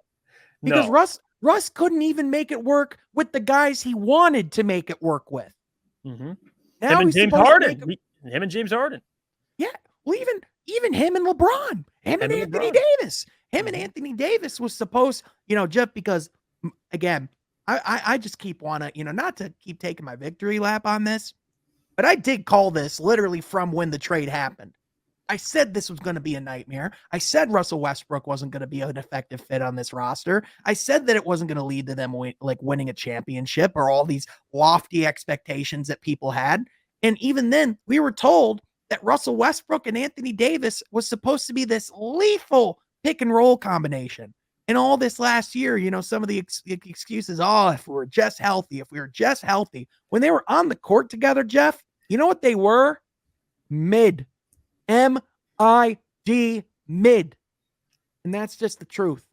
Because no. Russ couldn't even make it work with the guys he wanted to make it work with. Mm-hmm. Him Now and he's James supposed to make Harden. it. Him and James Harden. Yeah. Well, even him and LeBron, him and Him and Anthony LeBron. Davis. Him and Mm-hmm. Anthony Davis was supposed, just because again, I just keep wanna, not to keep taking my victory lap on this, but I did call this literally from when the trade happened. I said this was going to be a nightmare. I said Russell Westbrook wasn't going to be an effective fit on this roster. I said that it wasn't going to lead to them winning a championship or all these lofty expectations that people had. And even then, we were told that Russell Westbrook and Anthony Davis was supposed to be this lethal pick and roll combination. And all this last year, some of the excuses, oh, if we were just healthy, when they were on the court together, Jeff, you know what they were? Mid. MID mid. And that's just the truth.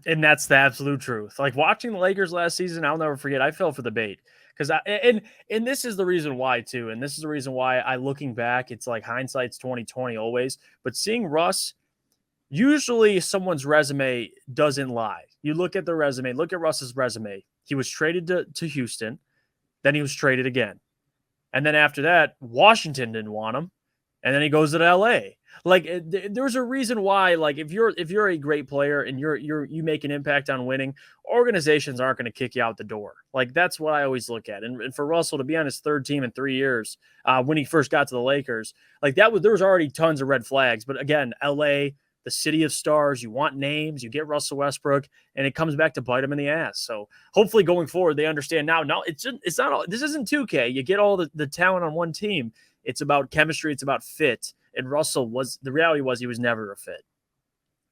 And that's the absolute truth. Like watching the Lakers last season, I'll never forget. I fell for the bait because and this is the reason why too. And this is the reason why looking back, it's like hindsight's 2020 always. But seeing Russ, usually someone's resume doesn't lie. You look at the resume, look at Russ's resume. He was traded to Houston, then he was traded again. And then after that, Washington didn't want him, and then he goes to LA. Like there's a reason why. Like if you're a great player and you make an impact on winning, organizations aren't going to kick you out the door. Like that's what I always look at. And for Russell to be on his third team in 3 years, when he first got to the Lakers, like there was already tons of red flags. But again, LA, the city of stars, you want names, you get Russell Westbrook, and it comes back to bite him in the ass. So hopefully going forward, they understand now. No, it's not all. This isn't 2K. You get all the talent on one team. It's about chemistry. It's about fit. And Russell the reality was he was never a fit.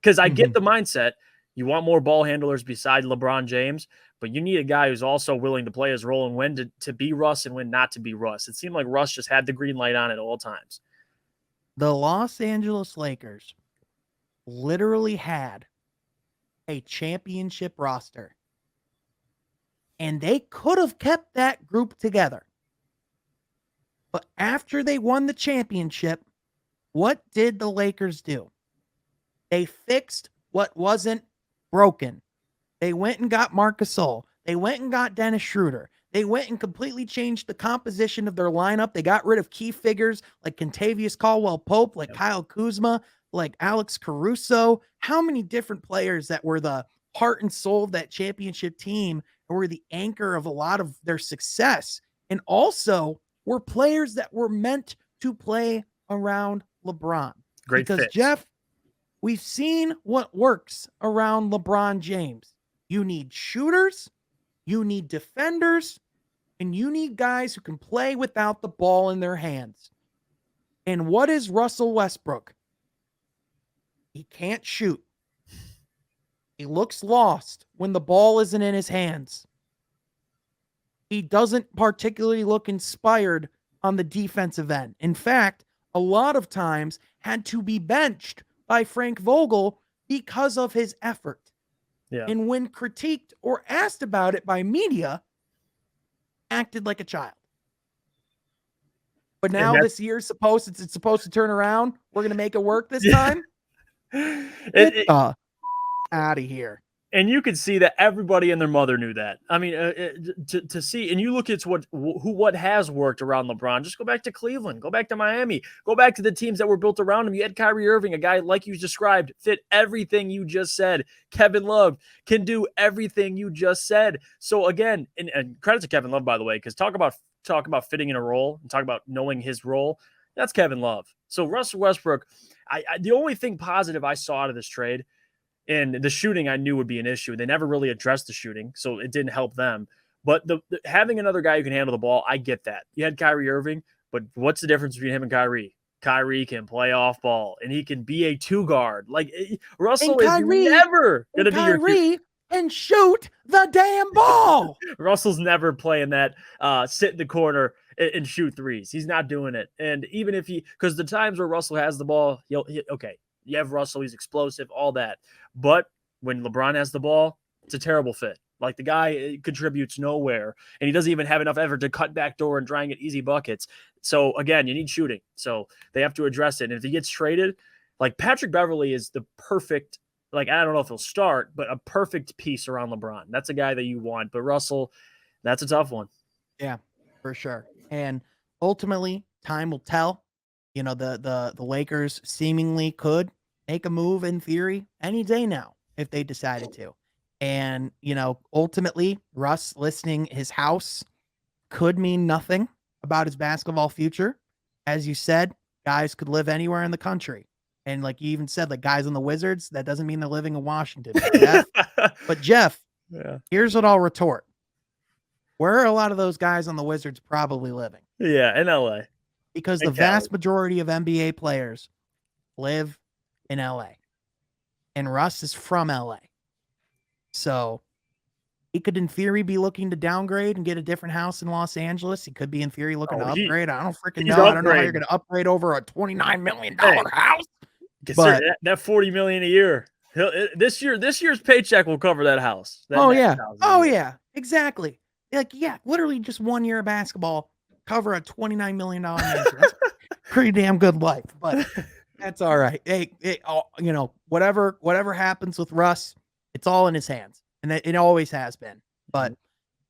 Because I get Mhm. the mindset. You want more ball handlers beside LeBron James, but you need a guy who's also willing to play his role and when to be Russ and when not to be Russ. It seemed like Russ just had the green light on at all times. The Los Angeles Lakers literally had a championship roster, and they could have kept that group together. But after they won the championship, what did the Lakers do? They fixed what wasn't broken. They went and got Marc Gasol. They went and got Dennis Schroeder. They went and completely changed the composition of their lineup. They got rid of key figures like Contavious Caldwell-Pope, like Yep. Kyle Kuzma, like Alex Caruso. How many different players that were the heart and soul of that championship team and were the anchor of a lot of their success, and also were players that were meant to play around LeBron. Great Because, fits. Jeff, we've seen what works around LeBron James. You need shooters, you need defenders, and you need guys who can play without the ball in their hands. And what is Russell Westbrook? He can't shoot. He looks lost when the ball isn't in his hands. He doesn't particularly look inspired on the defensive end. In fact, a lot of times had to be benched by Frank Vogel because of his effort. Yeah. And when critiqued or asked about it by media, acted like a child. But And now this year's it's supposed to turn around. We're gonna make it work this yeah. time. Get It, the out of here. and you could see that everybody and their mother knew that. I mean, to see, and you look at what has worked around LeBron. Just go back to Cleveland, go back to Miami, go back to the teams that were built around him. You had Kyrie Irving, a guy like you described, fit everything you just said. Kevin Love can do everything you just said. So again, and credit to Kevin Love, by the way, because talk about fitting in a role and talk about knowing his role. That's Kevin Love. So Russell Westbrook, the only thing positive I saw out of this trade. And the shooting I knew would be an issue. They never really addressed the shooting, so it didn't help them. But having another guy who can handle the ball, I get that. You had Kyrie Irving, but what's the difference between him and Kyrie? Kyrie can play off ball, and he can be a two guard. Like And Russell is Kyrie never going to be your two. Kyrie can shoot the damn ball. Russell's never playing that sit in the corner and shoot threes. He's not doing it. And even if because the times where Russell has the ball, okay, you have Russell, he's explosive, all that. But when LeBron has the ball, it's a terrible fit. Like the guy contributes nowhere, and he doesn't even have enough effort to cut back door and try and get easy buckets. So again, you need shooting. So they have to address it. And if he gets traded, like Patrick Beverley is the perfect, like I don't know if he'll start, but a perfect piece around LeBron. That's a guy that you want. But Russell, that's a tough one. Yeah, for sure. And ultimately, time will tell. You know, the Lakers seemingly could make a move in theory any day now if they decided to. And, you know, ultimately, Russ listing his house could mean nothing about his basketball future. As you said, guys could live anywhere in the country. And like you even said, like guys on the Wizards, that doesn't mean they're living in Washington. Jeff, Yeah. here's what I'll retort. Where are a lot of those guys on the Wizards probably living? Yeah, in LA. Because the vast majority of NBA players live in LA. And Russ is from LA. So he could, in theory, be looking to downgrade and get a different house in Los Angeles. He could be, in theory, looking to upgrade. I don't freaking know. I don't know how you're going to upgrade over a $29 million house. But that $40 million a year, this year's paycheck will cover that house. Yeah, exactly. Like, yeah, literally just 1 year of basketball, cover a $29 million mansion. That's pretty damn good life, but that's all right. Hey, you know, whatever happens with Russ, it's all in his hands, and it always has been. But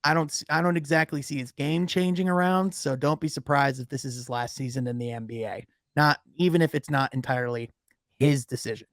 I don't exactly see his game changing around, so don't be surprised if this is his last season in the NBA. Not even if it's not entirely his decision.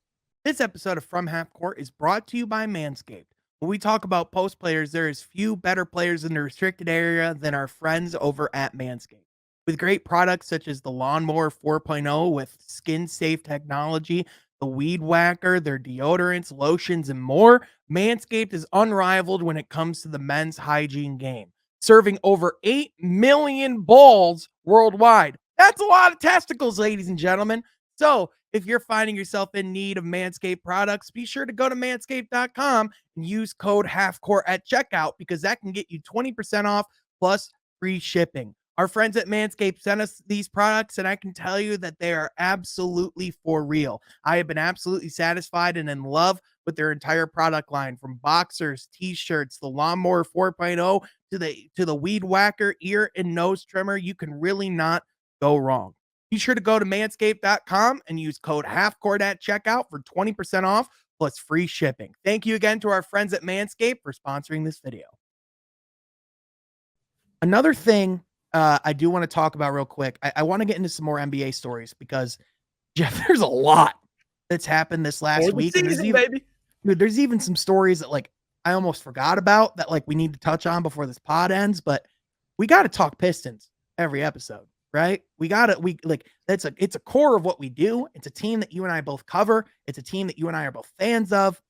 This episode of From Half Court is brought to you by Manscaped. When we talk about post players, there is few better players in the restricted area than our friends over at Manscaped. With great products such as the Lawnmower 4.0 with skin-safe technology, the Weed Whacker, their deodorants, lotions, and more, Manscaped is unrivaled when it comes to the men's hygiene game, serving over 8 million balls worldwide. That's a lot of testicles, ladies and gentlemen. So if you're finding yourself in need of Manscaped products, be sure to go to manscaped.com and use code HALFCOURT at checkout because that can get you 20% off plus free shipping. Our friends at Manscaped sent us these products, and I can tell you that they are absolutely for real. I have been absolutely satisfied and in love with their entire product line, from boxers, t-shirts, the Lawnmower 4.0 to the Weed Whacker ear and nose trimmer. You can really not go wrong. Be sure to go to manscaped.com and use code HALFCOURT at checkout for 20% off plus free shipping. Thank you again to our friends at Manscaped for sponsoring this video. Another thing I do want to talk about real quick. I want to get into some more NBA stories because, Jeff, there's a lot that's happened this last week. There's even some stories that like I almost forgot about that like we need to touch on before this pod ends, but we got to talk Pistons every episode, right? It's a core of what we do. It's a team that you and I both cover. It's a team that you and I are both fans of.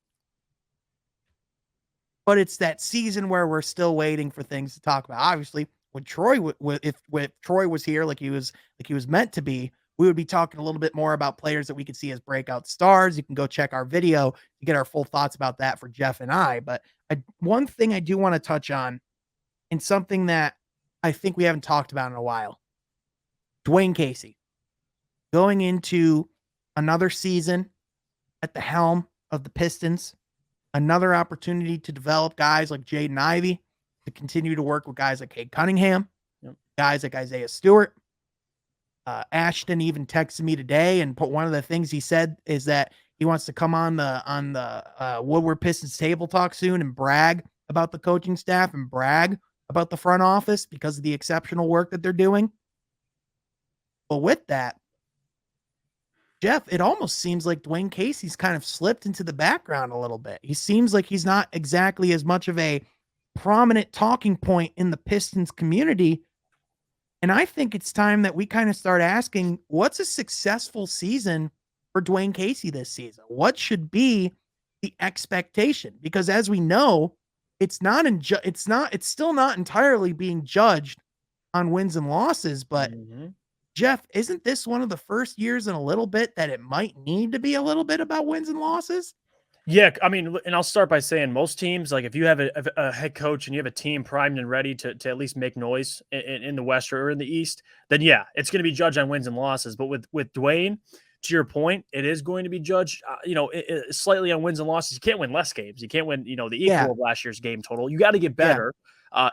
But it's that season where we're still waiting for things to talk about. Obviously, when Troy if Troy was here like he was meant to be, we would be talking a little bit more about players that we could see as breakout stars. You can go check our video to get our full thoughts about that for Jeff and I. But one thing I do want to touch on, and something that I think we haven't talked about in a while, Dwane Casey going into another season at the helm of the Pistons. another opportunity to develop guys like Jaden Ivey, to continue to work with guys like Cade Cunningham, Yep. guys like Isaiah Stewart. Ashton even texted me today, and one of the things he said is that he wants to come on the Woodward Pistons table talk soon and brag about the coaching staff and brag about the front office because of the exceptional work that they're doing. But with that, Jeff, it almost seems like Dwane Casey's kind of slipped into the background a little bit. He seems like he's not exactly as much of a prominent talking point in the Pistons community. And I think it's time that we kind of start asking, what's a successful season for Dwane Casey this season? What should be the expectation? Because as we know, it's still not entirely being judged on wins and losses, but Jeff, isn't this one of the first years in a little bit that it might need to be a little bit about wins and losses? Yeah, I mean, and I'll start by saying most teams, like if you have a head coach and you have a team primed and ready to at least make noise in the West or in the East, then yeah, it's going to be judged on wins and losses. But with Dwane, to your point, it is going to be judged, slightly on wins and losses. You can't win less games. You can't win, the equal of last year's game total. You got to get better,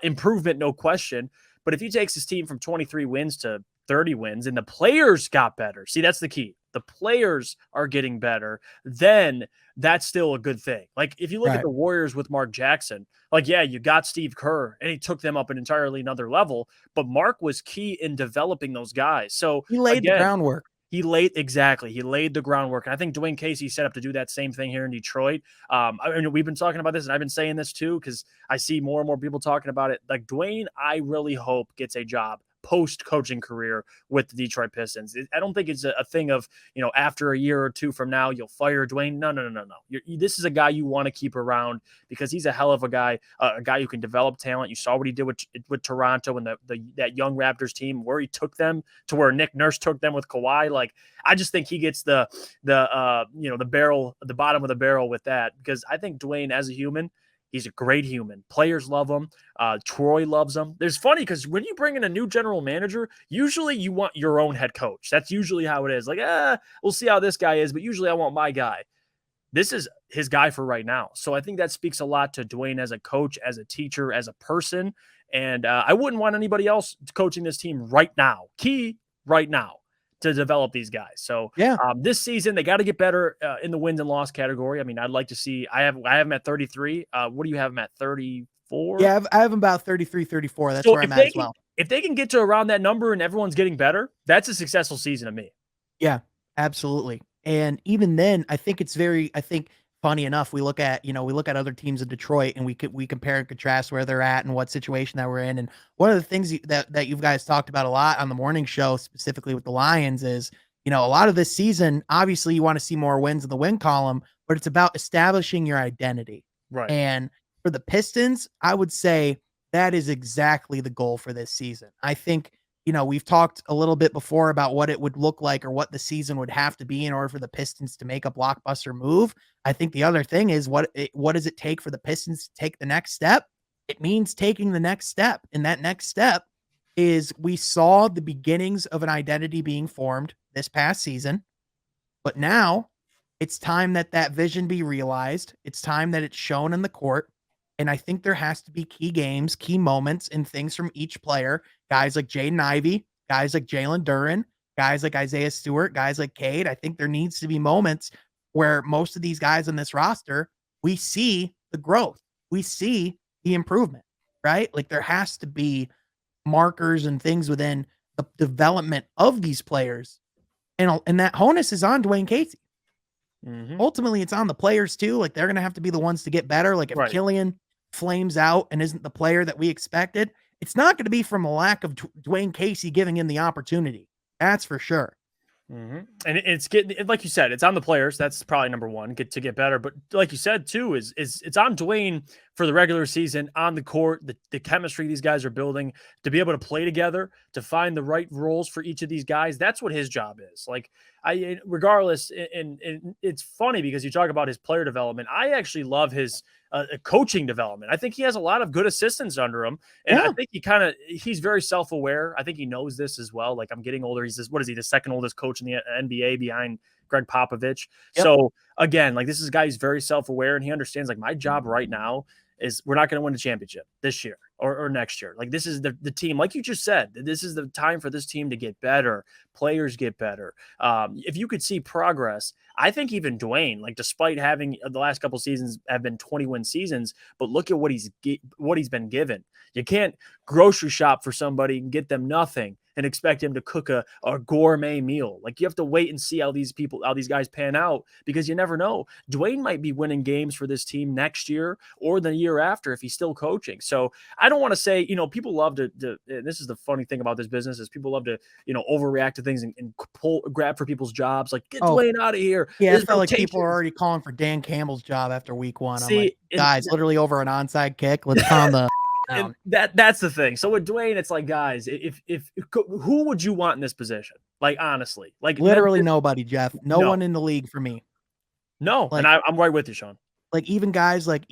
improvement, no question. But if he takes his team from 23 wins to 30 wins and the players got better, see, that's the key. The players are getting better, then that's still a good thing. Like if you look at the Warriors with Mark Jackson, like, yeah, you got Steve Kerr and he took them up an entirely another level, but Mark was key in developing those guys. So he laid the groundwork. He laid the groundwork. And I think Dwane Casey set up to do that same thing here in Detroit. I mean, we've been talking about this and I've been saying this too, because I see more and more people talking about it. Like Dwane, I really hope gets a job post-coaching career with the Detroit Pistons. I don't think it's a thing of, after a year or two from now, you'll fire Dwane. No. This is a guy you want to keep around because he's a hell of a guy, a guy who can develop talent. You saw what he did with Toronto and that young Raptors team, where he took them to where Nick Nurse took them with Kawhi. Like, I just think he gets the barrel, the bottom of the barrel with that, because I think Dwane as a human, he's a great human. Players love him. Troy loves him. There's funny because when you bring in a new general manager, usually you want your own head coach. That's usually how it is. Like, we'll see how this guy is, but usually I want my guy. This is his guy for right now. So I think that speaks a lot to Dwane as a coach, as a teacher, as a person. And I wouldn't want anybody else coaching this team right now. Right now, to develop these guys. So this season they got to get better in the wins and loss category. I mean, I'd like to see. I have them at 33. What do you have them at? 34? Yeah, I have them about 33, 34. That's where I'm at as well. If they can get to around that number and everyone's getting better, that's a successful season to me. Yeah, absolutely. And even then, I think funny enough, we look at other teams in Detroit and we compare and contrast where they're at and what situation that we're in. And one of the things that you guys talked about a lot on the morning show, specifically with the Lions, is, a lot of this season, obviously you want to see more wins in the win column, but it's about establishing your identity. Right. And for the Pistons, I would say that is exactly the goal for this season. I think, we've talked a little bit before about what it would look like or what the season would have to be in order for the Pistons to make a blockbuster move. I think the other thing is what does it take for the Pistons to take the next step? It means taking the next step. And that next step is, we saw the beginnings of an identity being formed this past season, but now it's time that vision be realized. It's time that it's shown in the court. And I think there has to be key games, key moments, and things from each player. Guys like Jaden Ivey, guys like Jalen Duren, guys like Isaiah Stewart, guys like Cade. I think there needs to be moments where most of these guys on this roster, we see the growth. We see the improvement, right? Like there has to be markers and things within the development of these players. And that onus is on Dwane Casey. Ultimately, it's on the players too. Like they're going to have to be the ones to get better. Like if Killian flames out and isn't the player that we expected, it's not going to be from a lack of Dwane Casey giving him the opportunity. That's for sure. And it's getting, like you said, it's on the players. That's probably number one, to get better. But like you said too, is it's on Dwane for the regular season, on the court, the chemistry these guys are building, to be able to play together, to find the right roles for each of these guys. That's what his job is. Like regardless, and it's funny because you talk about his player development. I actually love his coaching development. I think he has a lot of good assistants under him. And I think he's very self-aware. I think he knows this as well. Like, I'm getting older. He's the second oldest coach in the NBA behind Greg Popovich. Yep. So again, like this is a guy who's very self-aware and he understands like my job right now is we're not going to win the championship this year or next year. Like this is the team, like you just said, this is the time for this team to get better. Players get better. If you could see progress, I think even Dwane, like despite having the last couple seasons have been 20-win seasons, but look at what he's been given. You can't grocery shop for somebody and get them nothing and expect him to cook a gourmet meal. Like you have to wait and see how these guys pan out because you never know. Dwane might be winning games for this team next year or the year after if he's still coaching. So I don't want to say, people love to this is the funny thing about this business is people love to, overreact to things and grab for people's jobs. Like get Dwane out of here. Yeah, There's I felt like rotations. people are already calling for Dan Campbell's job after week 1. I'm See, like, guys, literally over an onside kick. Let's calm the down. And that's the thing. So with Dwane, it's like, guys, if who would you want in this position? Like honestly, like literally nobody, Jeff. No one in the league for me. No, like, and I'm right with you, Sean. Like even guys like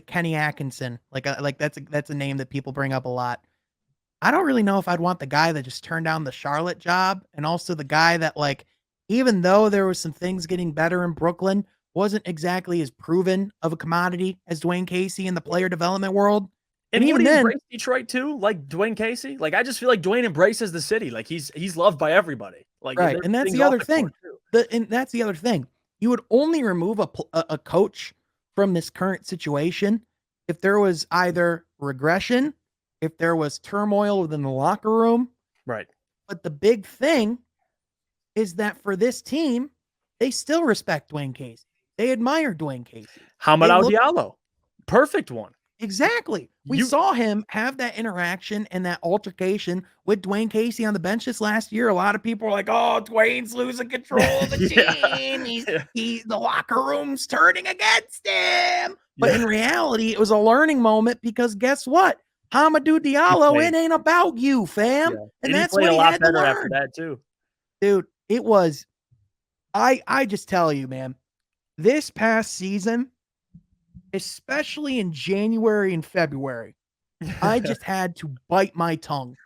Kenny Atkinson, like that's a name that people bring up a lot. I don't really know if I'd want the guy that just turned down the Charlotte job, and also the guy that, like, even though there was some things getting better in Brooklyn, wasn't exactly as proven of a commodity as Dwane Casey in the player development world. And even then, embrace Detroit too, like Dwane Casey. Like I just feel like Dwane embraces the city. Like he's loved by everybody. Like right, and that's the other thing. That's the other thing. You would only remove a coach from this current situation if there was either regression, if there was turmoil within the locker room. Right. But the big thing is that for this team, they still respect Dwane Casey. They admire Dwane Casey. Hamidou Diallo. Perfect one. Exactly. We saw him have that interaction and that altercation with Dwane Casey on the bench this last year. A lot of people were like, "Oh, Dwane's losing control of the team. He's the locker room's turning against him." But in reality, it was a learning moment because guess what? Hamidou Diallo, it ain't about you, fam. Yeah. And that's what he had to learn. After that too. Dude, it was I just tell you, man, this past season, especially in January and February, I just had to bite my tongue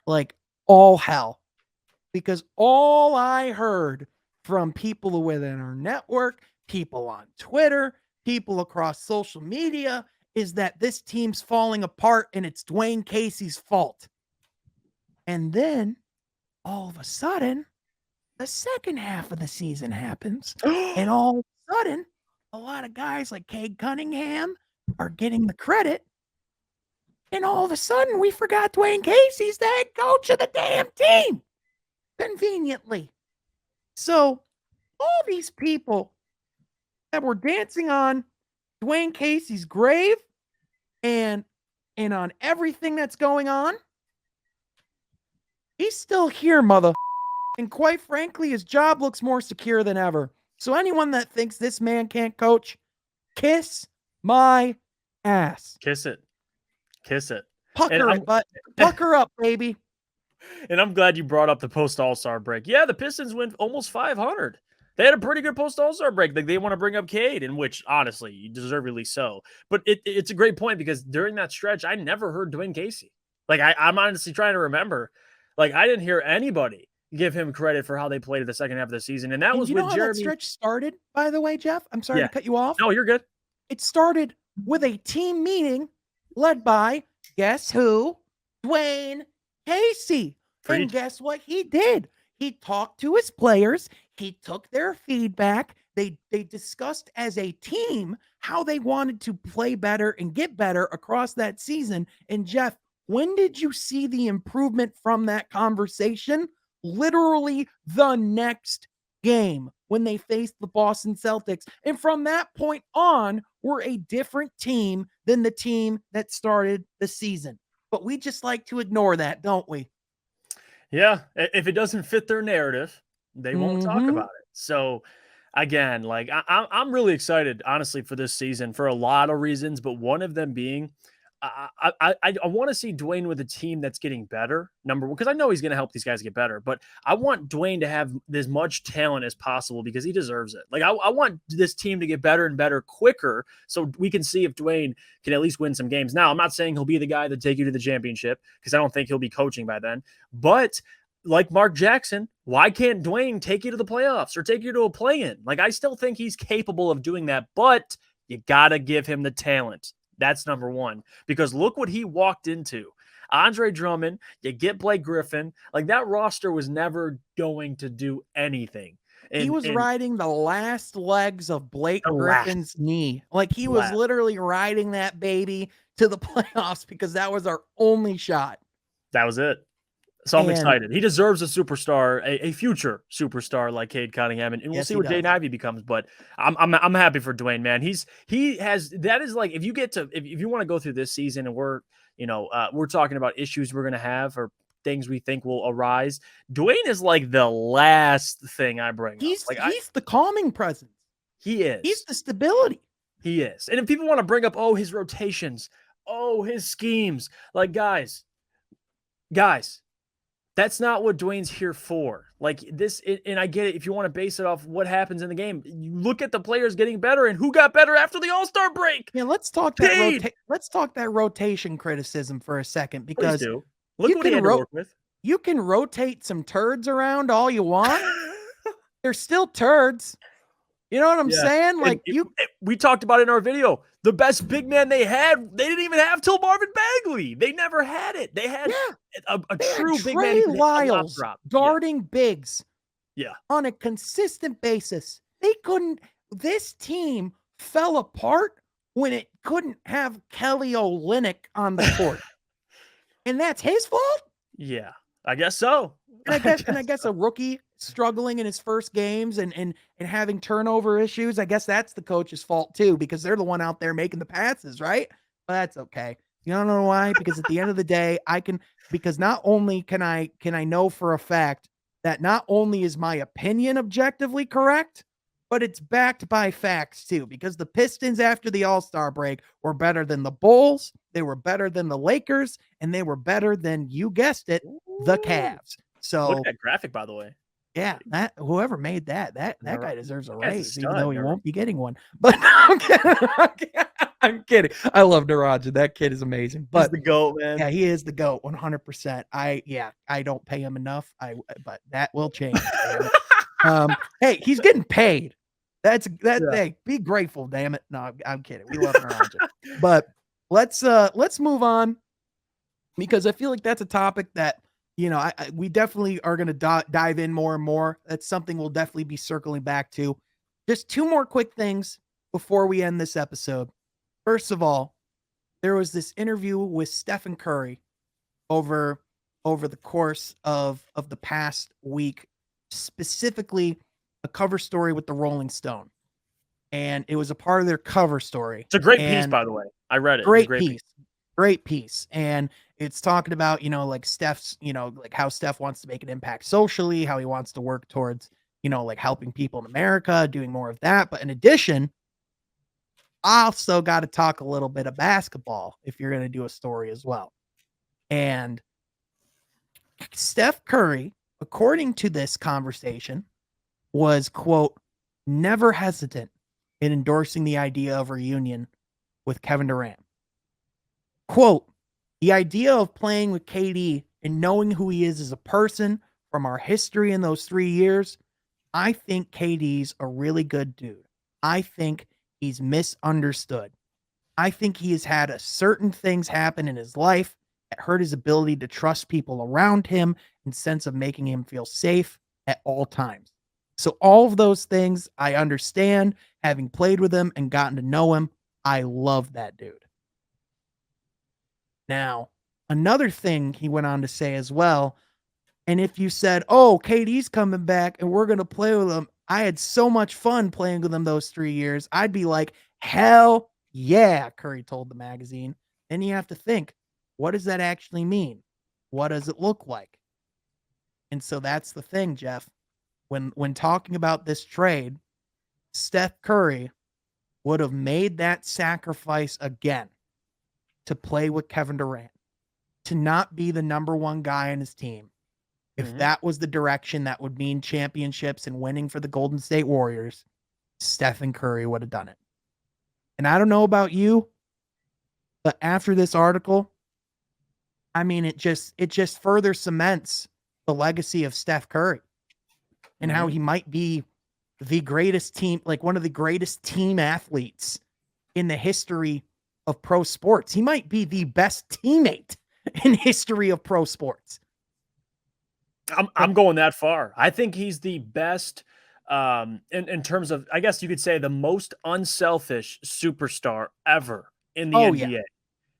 like all hell because all I heard from people within our network, people on Twitter, people across social media is that this team's falling apart and it's Dwane Casey's fault. And then all of a sudden, the second half of the season happens and all of a sudden, a lot of guys like Cade Cunningham are getting the credit. And all of a sudden, we forgot Dwane Casey's the head coach of the damn team. Conveniently. So, all these people that were dancing on Dwane Casey's grave and on everything that's going on, he's still here, mother. And quite frankly, his job looks more secure than ever. So anyone that thinks this man can't coach, kiss my ass. Kiss it. Kiss it. Pucker it, but pucker up, baby. And I'm glad you brought up the post All-Star break. Yeah, the Pistons went almost 500. They had a pretty good post All-Star break. Like they want to bring up Cade, in which honestly, deservedly so. But it's a great point because during that stretch, I never heard Dwane Casey. Like I'm honestly trying to remember. Like I didn't hear anybody give him credit for how they played at the second half of the season. And that was with Jeremy. That stretch started, by the way, Jeff? I'm sorry to cut you off. No, you're good. It started with a team meeting led by, guess who? Dwane Casey. And guess what he did? He talked to his players. He took their feedback. They discussed as a team how they wanted to play better and get better across that season. And Jeff, when did you see the improvement from that conversation? Literally the next game when they faced the Boston Celtics. And from that point on, we're a different team than the team that started the season. But we just like to ignore that, don't we? Yeah. If it doesn't fit their narrative, they won't talk about it. So again, like I'm really excited, honestly, for this season for a lot of reasons, but one of them being I want to see Dwane with a team that's getting better. Number one, because I know he's going to help these guys get better, but I want Dwane to have as much talent as possible because he deserves it. Like I want this team to get better and better quicker so we can see if Dwane can at least win some games. Now, I'm not saying he'll be the guy that take you to the championship because I don't think he'll be coaching by then, but like Mark Jackson, why can't Dwane take you to the playoffs or take you to a play-in? Like, I still think he's capable of doing that, but you got to give him the talent. That's number one. Because look what he walked into. Andre Drummond, you get Blake Griffin. Like, that roster was never going to do anything. He was And riding the last legs of Blake the Griffin's knee. Like, he was last. literally riding that baby to the playoffs because that was our only shot. That was it. So I'm And excited. He deserves a superstar, a future superstar like Cade Cunningham, and we'll yes, see he what Jaden does. Ivey becomes. But I'm happy for Dwane, man. He has that is like if you get to if you want to go through this season and we're talking about issues we're gonna have or things we think will arise. Dwane is like the last thing I bring up. He's the calming presence. He He's is. the stability. He is. And if people want to bring up, oh, his rotations, oh, his schemes, like guys, that's not what Dwayne's here for. Like this, and I get it. If you want to base it off what happens in the game, you look at the players getting better and who got better after the All-Star break. Yeah, let's talk that rotation criticism for a second Please because do. Look you what he can had to work with. you can rotate some turds around all you want. They're still turds. You know what I'm Yeah. saying? Like We talked about it in our video. The best big man they didn't even have till Marvin Bagley. They never had it. They had a they true had big man Trey who could hit a lob Lyles drop. guarding bigs. Yeah. On a consistent basis. They couldn't. This team fell apart when it couldn't have Kelly Olynyk on the court, and that's his fault. Yeah, I guess so. And I guess a rookie struggling in his first games and having turnover issues, I guess that's the coach's fault too, because they're the one out there making the passes, right? But that's okay. You don't know why? Because at the end of the day, because not only can I know for a fact that not only is my opinion objectively correct, but it's backed by facts too. Because the Pistons after the All-Star break were better than the Bulls, they were better than the Lakers, and they were better than, you guessed it, the Cavs. So look at that graphic, by the way. Yeah, that whoever made that guy deserves a raise, even though he Nero. won't be getting one. But I'm kidding. I'm kidding. I love Narajan. That kid is amazing. But he's the GOAT, man. Yeah, he is the GOAT, 100%. I don't pay him enough. But that will change. Hey, he's getting paid. Hey, be grateful, damn it. No, I'm kidding. We love Narajan. But let's move on because I feel like that's a topic that we definitely are going to dive in more and more. That's something we'll definitely be circling back to. Just two more quick things before we end this episode. First of all, there was this interview with Stephen Curry over the course of the past week, specifically a cover story with the Rolling Stone. And it was a part of their cover story. It's a great piece, by the way. I read it. Great piece. And it's talking about, like Steph's, like how Steph wants to make an impact socially, how he wants to work towards, like helping people in America, doing more of that. But in addition, I also got to talk a little bit of basketball if you're going to do a story as well. And Steph Curry, according to this conversation, was, quote, never hesitant in endorsing the idea of a reunion with Kevin Durant. Quote, the idea of playing with KD and knowing who he is as a person from our history in those 3 years, I think KD's a really good dude. I think he's misunderstood. I think he has had certain things happen in his life that hurt his ability to trust people around him and sense of making him feel safe at all times. So all of those things I understand, having played with him and gotten to know him. I love that dude. Now, another thing he went on to say as well, and if you said, oh, KD's coming back and we're going to play with him, I had so much fun playing with him those 3 years, I'd be like, hell yeah, Curry told the magazine. Then you have to think, what does that actually mean? What does it look like? And so that's the thing, Jeff. When talking about this trade, Steph Curry would have made that sacrifice again to play with Kevin Durant, to not be the number one guy on his team. If that was the direction that would mean championships and winning for the Golden State Warriors, Stephen Curry would have done it. And I don't know about you, but after this article, I mean, it just further cements the legacy of Steph Curry and how Mhm. he might be the greatest team, like one of the greatest team athletes in the history of pro sports. He might be the best teammate in history of pro sports. I'm going that far. I think he's the best in terms of, I guess you could say, the most unselfish superstar ever in the Oh yeah. NBA.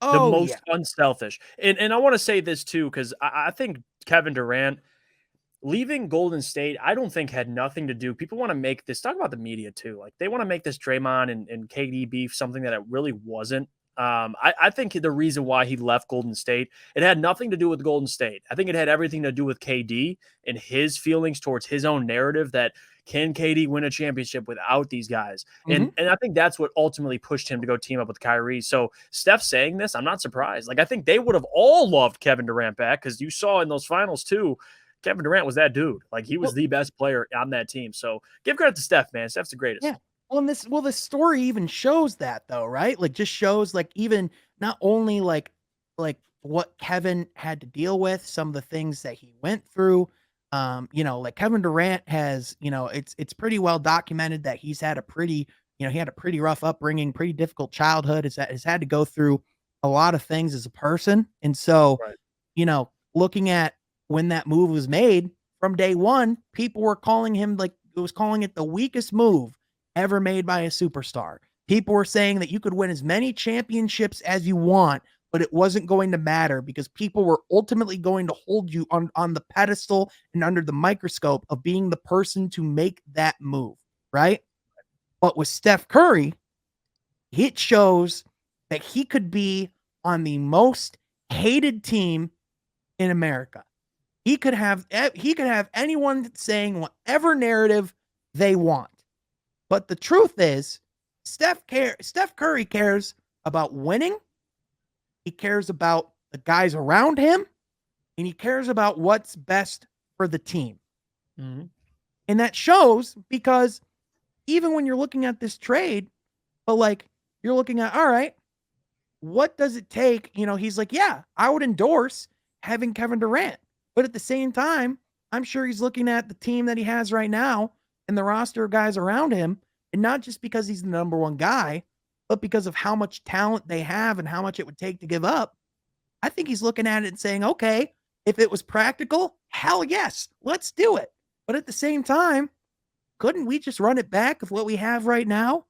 The Oh yeah. most unselfish. And I want to say this too, because I think Kevin Durant leaving Golden State, I don't think had nothing to do. People want to make this talk about the media too. Like they want to make this Draymond and KD beef something that it really wasn't. I think the reason why he left Golden State, it had nothing to do with Golden State. I think it had everything to do with KD and his feelings towards his own narrative that can KD win a championship without these guys? Mhm. And I think that's what ultimately pushed him to go team up with Kyrie. So Steph saying this, I'm not surprised. Like I think they would have all loved Kevin Durant back because you saw in those finals too. Kevin Durant was that dude. Like he was Well, the best player on that team. So give credit to Steph, man. Steph's the yeah. greatest. The story even shows that though, right? Like just shows like even not only like what Kevin had to deal with, some of the things that he went through. Like Kevin Durant has, it's pretty well documented that he's had a pretty, he had a pretty rough upbringing, pretty difficult childhood. Has had to go through a lot of things as a person. And so, Right. looking at when that move was made from day one, people were calling him like it was calling it the weakest move ever made by a superstar. People were saying that you could win as many championships as you want, but it wasn't going to matter because people were ultimately going to hold you on the pedestal and under the microscope of being the person to make that move, right? But with Steph Curry, it shows that he could be on the most hated team in America. He could have anyone saying whatever narrative they want. But the truth is, Steph Curry cares about winning. He cares about the guys around him, and he cares about what's best for the team. Mm-hmm. And that shows because even when you're looking at this trade, but like you're looking at, all right, what does it take? He's like, yeah, I would endorse having Kevin Durant. But at the same time, I'm sure he's looking at the team that he has right now and the roster of guys around him. And not just because he's the number one guy, but because of how much talent they have and how much it would take to give up. I think he's looking at it and saying, okay, if it was practical, hell yes, let's do it. But at the same time, couldn't we just run it back with what we have right now?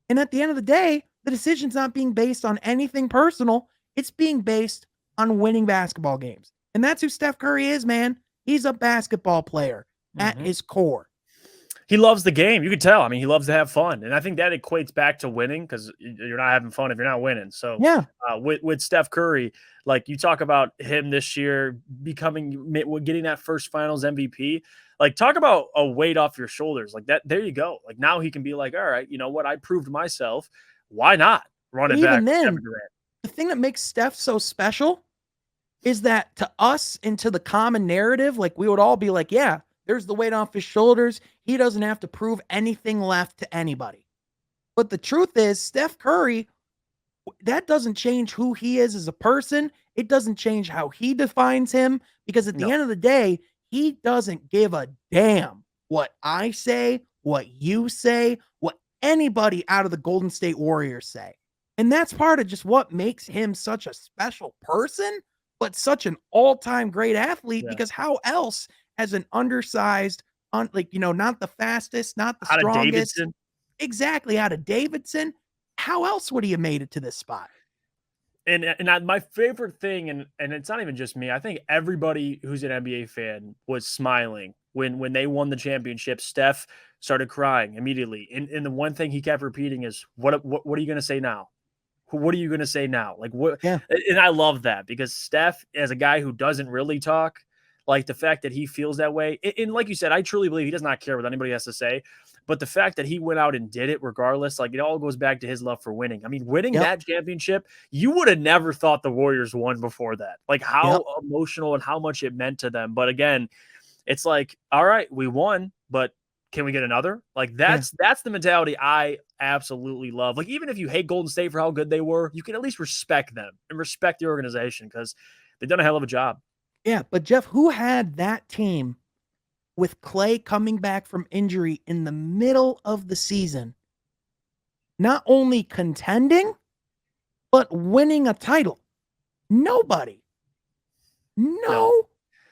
And at the end of the day, the decision's not being based on anything personal. It's being based on winning basketball games. And that's who Steph Curry is, man. He's a basketball player at Mm-hmm. his core. He loves the game. You could tell. I mean, he loves to have fun, and I think that equates back to winning because you're not having fun if you're not winning. So, Yeah. with Steph Curry, like you talk about him this year getting that first Finals MVP. Like, talk about a weight off your shoulders. Like that. There you go. Like now he can be like, all right, you know what? I proved myself. Why not run But it back even with then, Kevin Durant? the thing that makes Steph so special is that to us and to the common narrative, like we would all be like, yeah, there's the weight off his shoulders. He doesn't have to prove anything left to anybody. But the truth is, Steph Curry, that doesn't change who he is as a person. It doesn't change how he defines him because at the No. end of the day, he doesn't give a damn what I say, what you say, what anybody out of the Golden State Warriors say. And that's part of just what makes him such a special person, but such an all-time great athlete Yeah. because how else as an undersized, not the fastest, not the Out of strongest, Davidson. exactly out of Davidson, how else would he have made it to this spot? My favorite thing, and it's not even just me. I think everybody who's an NBA fan was smiling when they won the championship. Steph started crying immediately, and the one thing he kept repeating is, "What are you going to say now? What are you going to say now? Like what?" Yeah. And I love that because Steph, as a guy who doesn't really talk, like the fact that he feels that way, and like you said, I truly believe he does not care what anybody has to say. But the fact that he went out and did it regardless, like it all goes back to his love for winning. I mean, winning Yep. that championship, you would have never thought the Warriors won before that. Like Yep. how emotional and how much it meant to them. But again, it's like, all right, we won, but can we get another? Like Yeah. that's the mentality I absolutely love. Like even if you hate Golden State for how good they were, you can at least respect them and respect the organization because they've done a hell of a job. Yeah, but Jeff, who had that team with Clay coming back from injury in the middle of the season, not only contending, but winning a title? Nobody. No,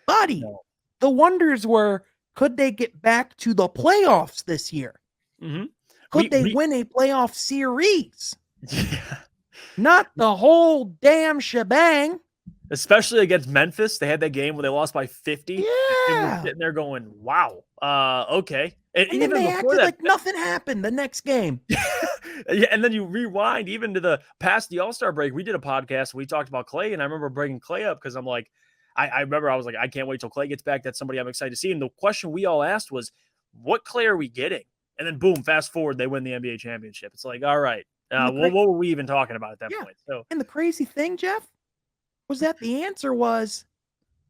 Nobody. no. The wonders were, could they get back to the playoffs this year? Mm-hmm. Could they win a playoff series? Yeah. Not the whole damn shebang. Especially against Memphis. They had that game where they lost by 50. And we're Yeah. sitting there going, wow, okay. And And then even they before acted that, like nothing happened the next game. yeah, and then you rewind even to the past the All-Star break. We did a podcast. We talked about Clay, and I remember bringing Clay up because I'm like, I remember I was like, I can't wait till Clay gets back. That's somebody I'm excited to see. And the question we all asked was, what Clay are we getting? And then boom, fast forward, they win the NBA championship. It's like, all right, what were we even talking about at that Yeah. point? So, And the crazy thing, Jeff, was that the answer was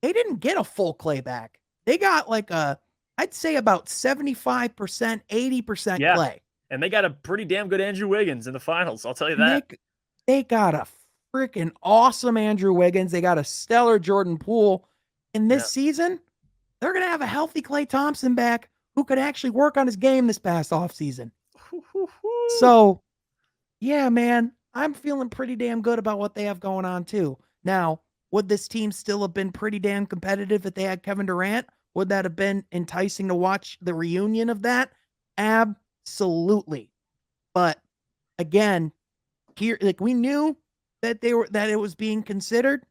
they didn't get a full Clay back. They got like I'd say about 75%, 80% yeah. Clay. And they got a pretty damn good Andrew Wiggins in the finals. I'll tell you And that. they got a freaking awesome Andrew Wiggins. They got a stellar Jordan Poole. In this season, they're going to have a healthy Klay Thompson back who could actually work on his game this past offseason. So, yeah, man, I'm feeling pretty damn good about what they have going on, too. Now, would this team still have been pretty damn competitive if they had Kevin Durant? Would that have been enticing to watch the reunion of that? Absolutely. But again, here, like, we knew that it was being considered.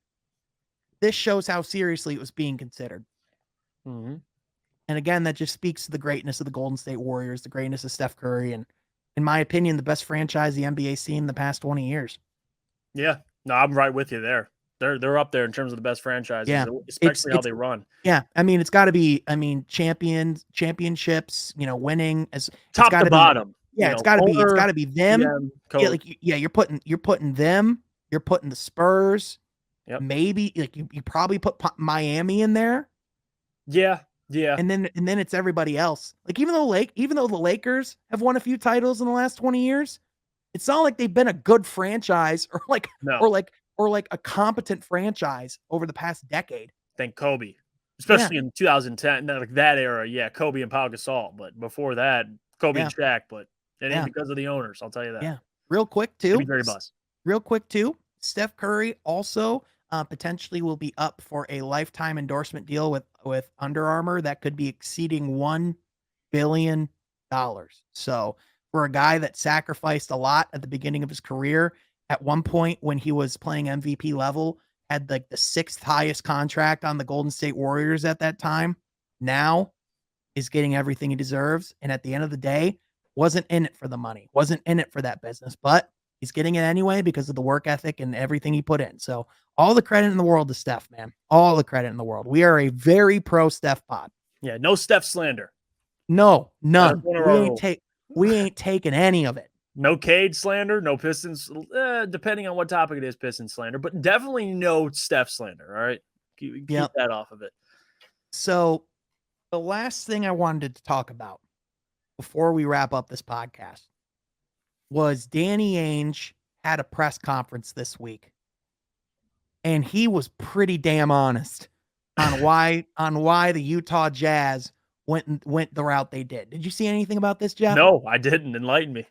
This shows how seriously it was being considered. Mm-hmm. And again, that just speaks to the greatness of the Golden State Warriors, the greatness of Steph Curry, and in my opinion, the best franchise the NBA seen in the past 20 years. Yeah, no, I'm right with you there. They're up there in terms of the best franchises, Yeah, especially how they run. Yeah, I mean, it's got to be. I mean, championships. Winning as it's Top got to to be. bottom. Yeah, it's got to be. It's got to be them. GM, Yeah, coach. you're putting them. You're putting the Spurs. Yep. Maybe like you probably put Miami in there. Yeah. And then it's everybody else. Like even though the Lakers have won a few titles in the last 20 years, it's not like they've been a good franchise or like a competent franchise over the past decade. Thank Kobe. Especially in 2010, like that era, yeah, Kobe and Pau Gasol. But before that, Kobe and Shaq. But it ain't because of the owners, I'll tell you that. Yeah. Real quick too. Steph Curry also potentially will be up for a lifetime endorsement deal with Under Armour that could be exceeding $1 billion. So for a guy that sacrificed a lot at the beginning of his career, at one point when he was playing MVP level, had like the 6th highest contract on the Golden State Warriors at that time, now is getting everything he deserves. And at the end of the day, wasn't in it for the money, wasn't in it for that business, but he's getting it anyway because of the work ethic and everything he put in. So all the credit in the world to Steph, man. All the credit in the world. We are a very pro Steph pod. Yeah, no Steph slander. No, none. We ain't taking any of it. No Cade slander, no Pistons, depending on what topic it is, Pistons slander, but definitely no Steph slander, all right? Keep that off of it. So the last thing I wanted to talk about before we wrap up this podcast was Danny Ainge had a press conference this week, and he was pretty damn honest on why the Utah Jazz went the route they did. Did you see anything about this, Jeff? No, I didn't. Enlighten me.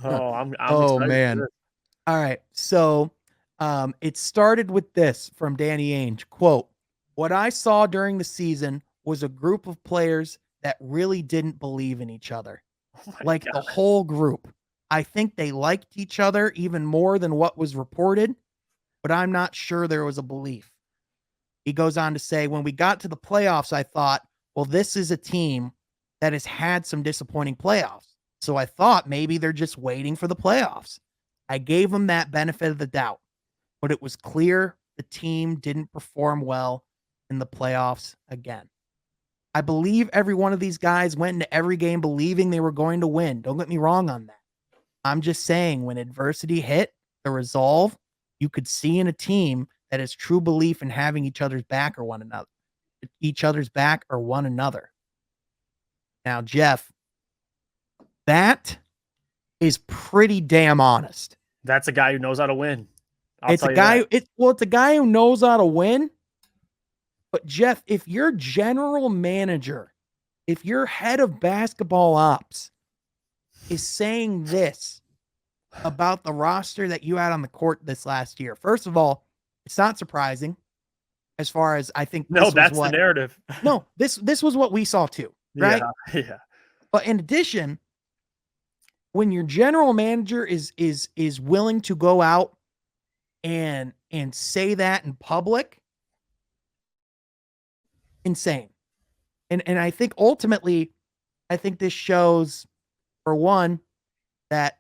I'm excited man. for this. All right. So it started with this from Danny Ainge, quote, "What I saw during the season was a group of players that really didn't believe in each other. Like the whole group. I think they liked each other even more than what was reported, but I'm not sure there was a belief." He goes on to say, "When we got to the playoffs, I thought, well, this is a team that has had some disappointing playoffs. So I thought maybe they're just waiting for the playoffs. I gave them that benefit of the doubt, but it was clear the team didn't perform well in the playoffs again. I believe every one of these guys went into every game believing they were going to win. Don't get me wrong on that. I'm just saying when adversity hit, the resolve you could see in a team that has true belief in having each other's back or one another. Now, Jeff, that is pretty damn honest. That's a guy who knows how to win. I'll It's a tell you that. guy. It's a guy who knows how to win. But Jeff, if your general manager, if your head of basketball ops is saying this about the roster that you had on the court this last year, first of all, it's not surprising. As far as I think No, this was that's the what narrative. no, this was what we saw too, right? Yeah, yeah. But in addition, when your general manager is willing to go out and say that in public, insane. And I think ultimately, I think this shows, for one, that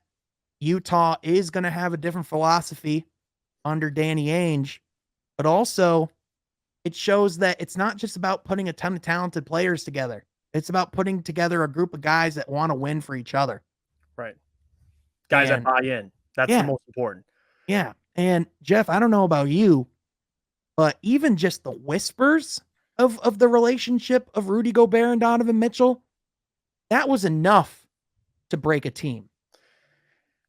Utah is going to have a different philosophy under Danny Ainge, but also it shows that it's not just about putting a ton of talented players together. It's about putting together a group of guys that want to win for each other. Right. Guys that And buy in. That's the yeah, most important. yeah. And Jeff, I don't know about you, but even just the whispers of the relationship of Rudy Gobert and Donovan Mitchell, that was enough to break a team.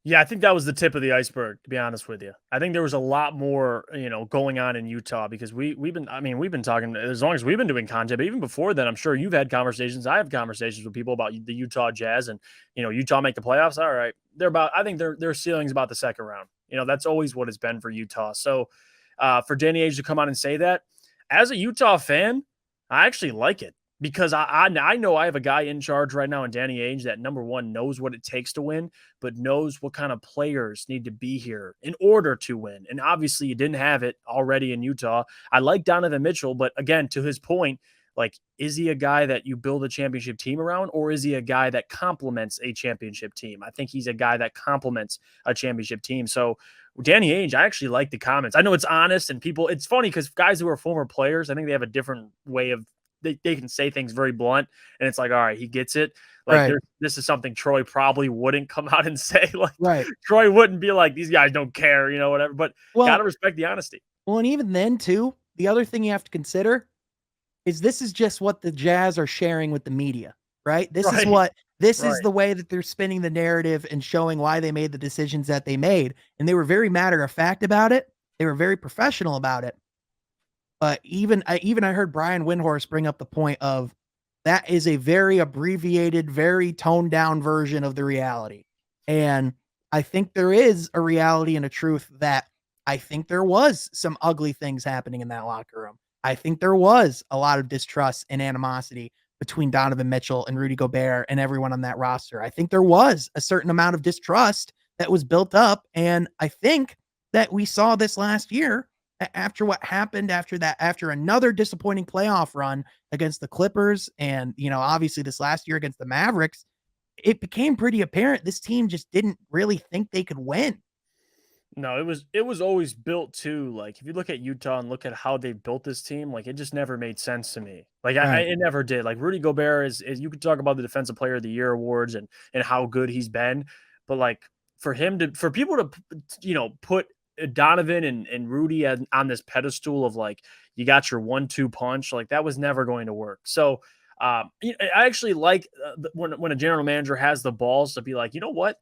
Yeah, I think that was the tip of the iceberg, to be honest with you. I think there was a lot more, going on in Utah because we've been talking as long as we've been doing content, but even before then, I'm sure you've had conversations. I have conversations with people about the Utah Jazz and Utah make the playoffs. All right. I think their ceiling's about the second round. That's always what it's been for Utah. So for Danny Ainge to come on and say that, as a Utah fan, I actually like it. Because I know I have a guy in charge right now in Danny Ainge that, number one, knows what it takes to win, but knows what kind of players need to be here in order to win. And obviously, you didn't have it already in Utah. I like Donovan Mitchell, but again, to his point, like, is he a guy that you build a championship team around, or is he a guy that complements a championship team? I think he's a guy that complements a championship team. So Danny Ainge, I actually like the comments. I know it's honest, and it's funny because guys who are former players, I think they have a different way of they can say things very blunt, and it's like, all right, he gets it. Like, Right. this is something Troy probably wouldn't come out and say. Like, Right. Troy wouldn't be like, these guys don't care, whatever. But gotta Well, respect the honesty. and even then too, the other thing you have to consider is this is just what the Jazz are sharing with the media, right? Right, This is right. the way that they're spinning the narrative and showing why they made the decisions that they made. And they were very matter of fact about it. They were very professional about it. But I heard Brian Windhorst bring up the point of that is a very abbreviated, very toned down version of the reality. And I think there is a reality and a truth that I think there was some ugly things happening in that locker room. I think there was a lot of distrust and animosity between Donovan Mitchell and Rudy Gobert and everyone on that roster. I think there was a certain amount of distrust that was built up. And I think that we saw this last year after what happened after another disappointing playoff run against the Clippers and, obviously this last year against the Mavericks, it became pretty apparent this team just didn't really think they could win. No, it was always built to, like, if you look at Utah and look at how they built this team, like, it just never made sense to me. Like, Right. it never did. Like, Rudy Gobert is you could talk about the Defensive Player of the Year awards and how good he's been, but like for people to put Donovan and Rudy on this pedestal of, like, you got your 1-2 punch, like, that was never going to work. So I actually like when a general manager has the balls to be like, you know what?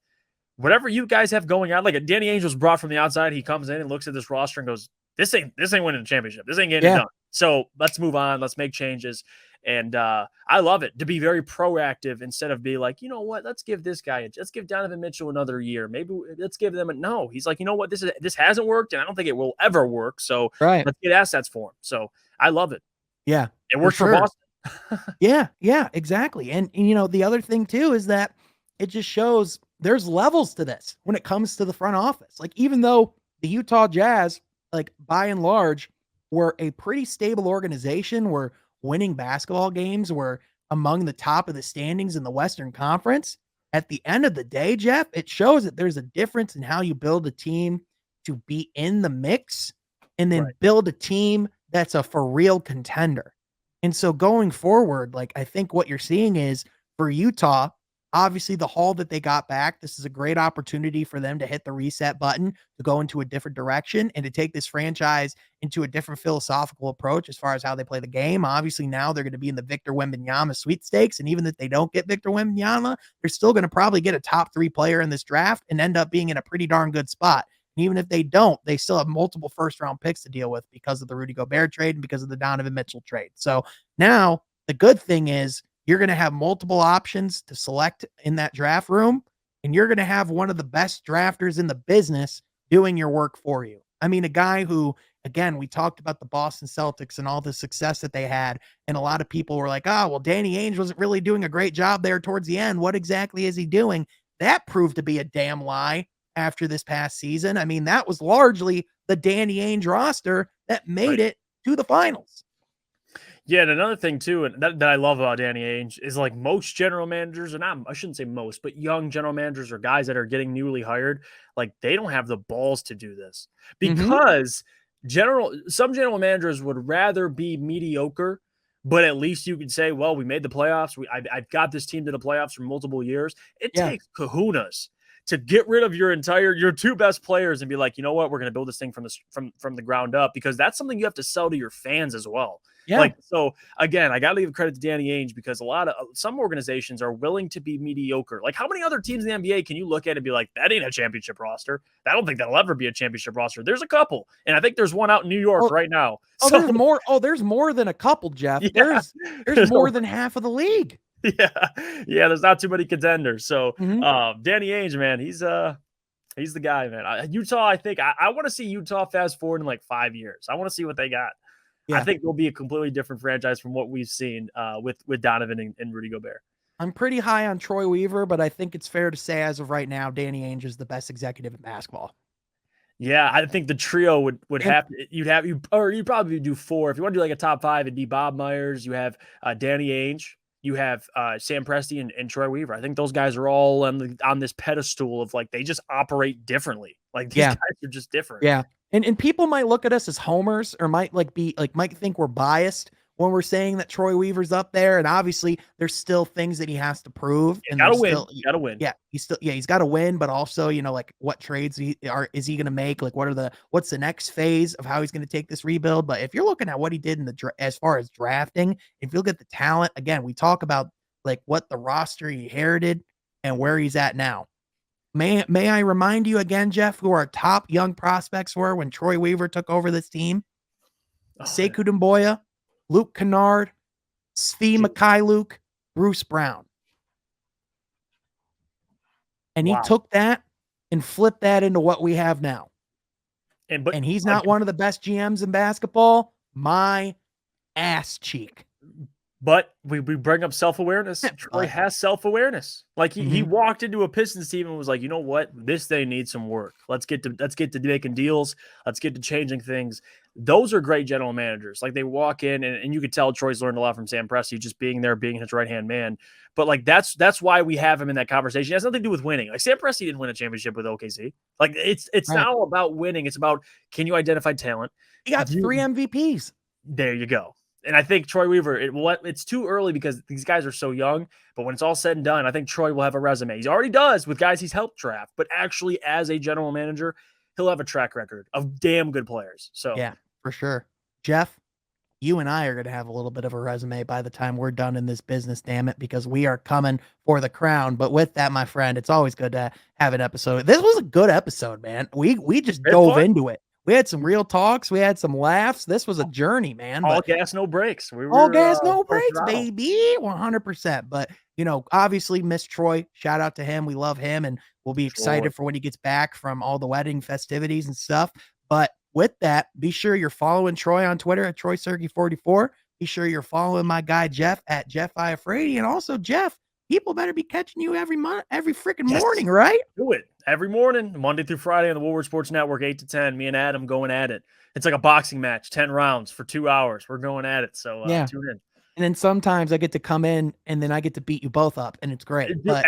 Whatever you guys have going on, like Danny Ainge was brought from the outside. He comes in and looks at this roster and goes, this ain't winning a championship. This ain't getting it Yeah. done. So let's move on. Let's make changes. And I love it to be very proactive instead of be like, you know what, let's give Donovan Mitchell another year. Maybe let's give them no. He's like, you know what, this hasn't worked, and I don't think it will ever work. So Right. let's get assets for him. So I love it. Yeah. It works for sure. Boston. Yeah, exactly. And the other thing too is that it just shows there's levels to this when it comes to the front office. Like, even though the Utah Jazz, like, by and large, were a pretty stable organization, were winning basketball games, were among the top of the standings in the Western Conference. At the end of the day, Jeff, it shows that there's a difference in how you build a team to be in the mix and then Right. build a team that's a for real contender. And so going forward, like, I think what you're seeing is for Utah, obviously the haul that they got back, this is a great opportunity for them to hit the reset button, to go into a different direction and to take this franchise into a different philosophical approach as far as how they play the game. Obviously now they're going to be in the Victor Wembanyama sweepstakes. And even if they don't get Victor Wembanyama, they're still going to probably get a top 3 player in this draft and end up being in a pretty darn good spot. And even if they don't, they still have multiple first round picks to deal with because of the Rudy Gobert trade and because of the Donovan Mitchell trade. So now the good thing is you're going to have multiple options to select in that draft room, and you're going to have one of the best drafters in the business doing your work for you. I mean, a guy who, again, we talked about the Boston Celtics and all the success that they had, and a lot of people were like, oh, well, Danny Ainge wasn't really doing a great job there towards the end. What exactly is he doing? That proved to be a damn lie after this past season. I mean, that was largely the Danny Ainge roster that made it to the finals. Yeah, and another thing too, and that I love about Danny Ainge is like most general managers, and I shouldn't say most, but young general managers or guys that are getting newly hired, like they don't have the balls to do this because some general managers would rather be mediocre, but at least you could say, well, we made the playoffs. I've got this team to the playoffs for multiple years. It takes kahunas to get rid of your two best players and be like, you know what, we're going to build this thing from the ground up, because that's something you have to sell to your fans as well. Yeah. Like, so again, I got to give credit to Danny Ainge because some organizations are willing to be mediocre. Like, how many other teams in the NBA can you look at and be like, that ain't a championship roster? I don't think that'll ever be a championship roster. There's a couple, and I think there's one out in New York right now. There's more. Oh, there's more than a couple, Jeff. Yeah. There's more than half of the league. Yeah. There's not too many contenders. So, Danny Ainge, man, he's the guy, man. Utah, I think I want to see Utah fast forward in like 5 years. I want to see what they got. Yeah. I think they'll be a completely different franchise from what we've seen with Donovan and Rudy Gobert. I'm pretty high on Troy Weaver, but I think it's fair to say as of right now, Danny Ainge is the best executive in basketball. Yeah, I think the trio would have you'd probably do 4. If you want to do like a top 5, it'd be Bob Myers. You have Danny Ainge. You have Sam Presti and Troy Weaver. I think those guys are all on this pedestal of like they just operate differently. Like these guys are just different. Yeah. And people might look at us as homers or might think we're biased when we're saying that Troy Weaver's up there. And obviously there's still things that he has to prove. You gotta win. Yeah. He's got to win, but also, like what trades is he going to make? Like what's the next phase of how he's going to take this rebuild? But if you're looking at what he did as far as drafting, if you look at the talent, again, we talk about like what the roster he inherited and where he's at now. May I remind you again, Jeff, who our top young prospects were when Troy Weaver took over this team? Sekou Doumbouya, Luke Kennard, Svi Mikhailuk, Bruce Brown. And he took that and flipped that into what we have now. And he's not one of the best GMs in basketball. My ass cheek. But we bring up self-awareness. Troy has self-awareness. Like he walked into a Pistons team and was like, you know what? This thing needs some work. Let's get to making deals. Let's get to changing things. Those are great general managers. Like they walk in and you could tell Troy's learned a lot from Sam Presti, just being there, being his right-hand man. But like that's why we have him in that conversation. It has nothing to do with winning. Like Sam Presti didn't win a championship with OKC. Like it's not all about winning. It's about, can you identify talent? He got 3 MVPs. There you go. And I think Troy Weaver, it's too early because these guys are so young. But when it's all said and done, I think Troy will have a resume. He already does with guys he's helped draft. But actually, as a general manager, he'll have a track record of damn good players. So yeah, for sure. Jeff, you and I are going to have a little bit of a resume by the time we're done in this business, damn it, because we are coming for the crown. But with that, my friend, it's always good to have an episode. This was a good episode, man. We just dove into it. We had some real talks. We had some laughs. This was a journey, man. All gas, no brakes. All gas, no brakes, baby. 100%. But, obviously, Miss Troy, shout out to him. We love him, and we'll be excited for when he gets back from all the wedding festivities and stuff. But with that, be sure you're following Troy on Twitter at TroySergey44. Be sure you're following my guy, Jeff, at Jeff Iafrady. And also, Jeff, people better be catching you every freaking morning, right? Do it every morning, Monday through Friday on the Woolworth Sports Network, 8 to 10. Me and Adam going at it. It's like a boxing match, 10 rounds for 2 hours. We're going at it. So tune in. And then sometimes I get to come in and then I get to beat you both up, and it's great. But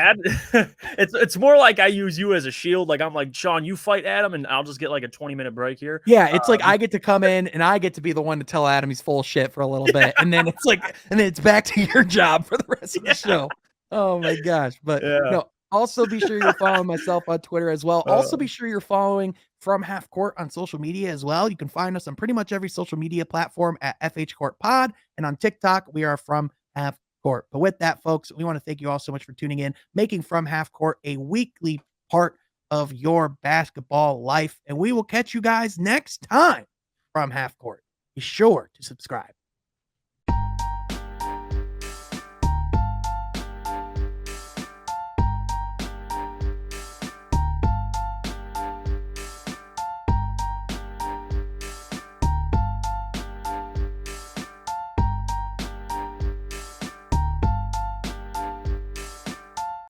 it's more like I use you as a shield. Like I'm like, Sean, you fight Adam, and I'll just get like a 20-minute break here. Yeah, it's like I get to come in and I get to be the one to tell Adam he's full of shit for a little bit, and then it's back to your job for the rest of the show. Oh my gosh. But also be sure you're following myself on Twitter as well. Also be sure you're following From Half Court on social media as well. You can find us on pretty much every social media platform at FH Court Pod, and on TikTok we are From Half Court. But with that, folks, we want to thank you all so much for tuning in, making From Half Court a weekly part of your basketball life. And we will catch you guys next time from Half Court. Be sure to subscribe.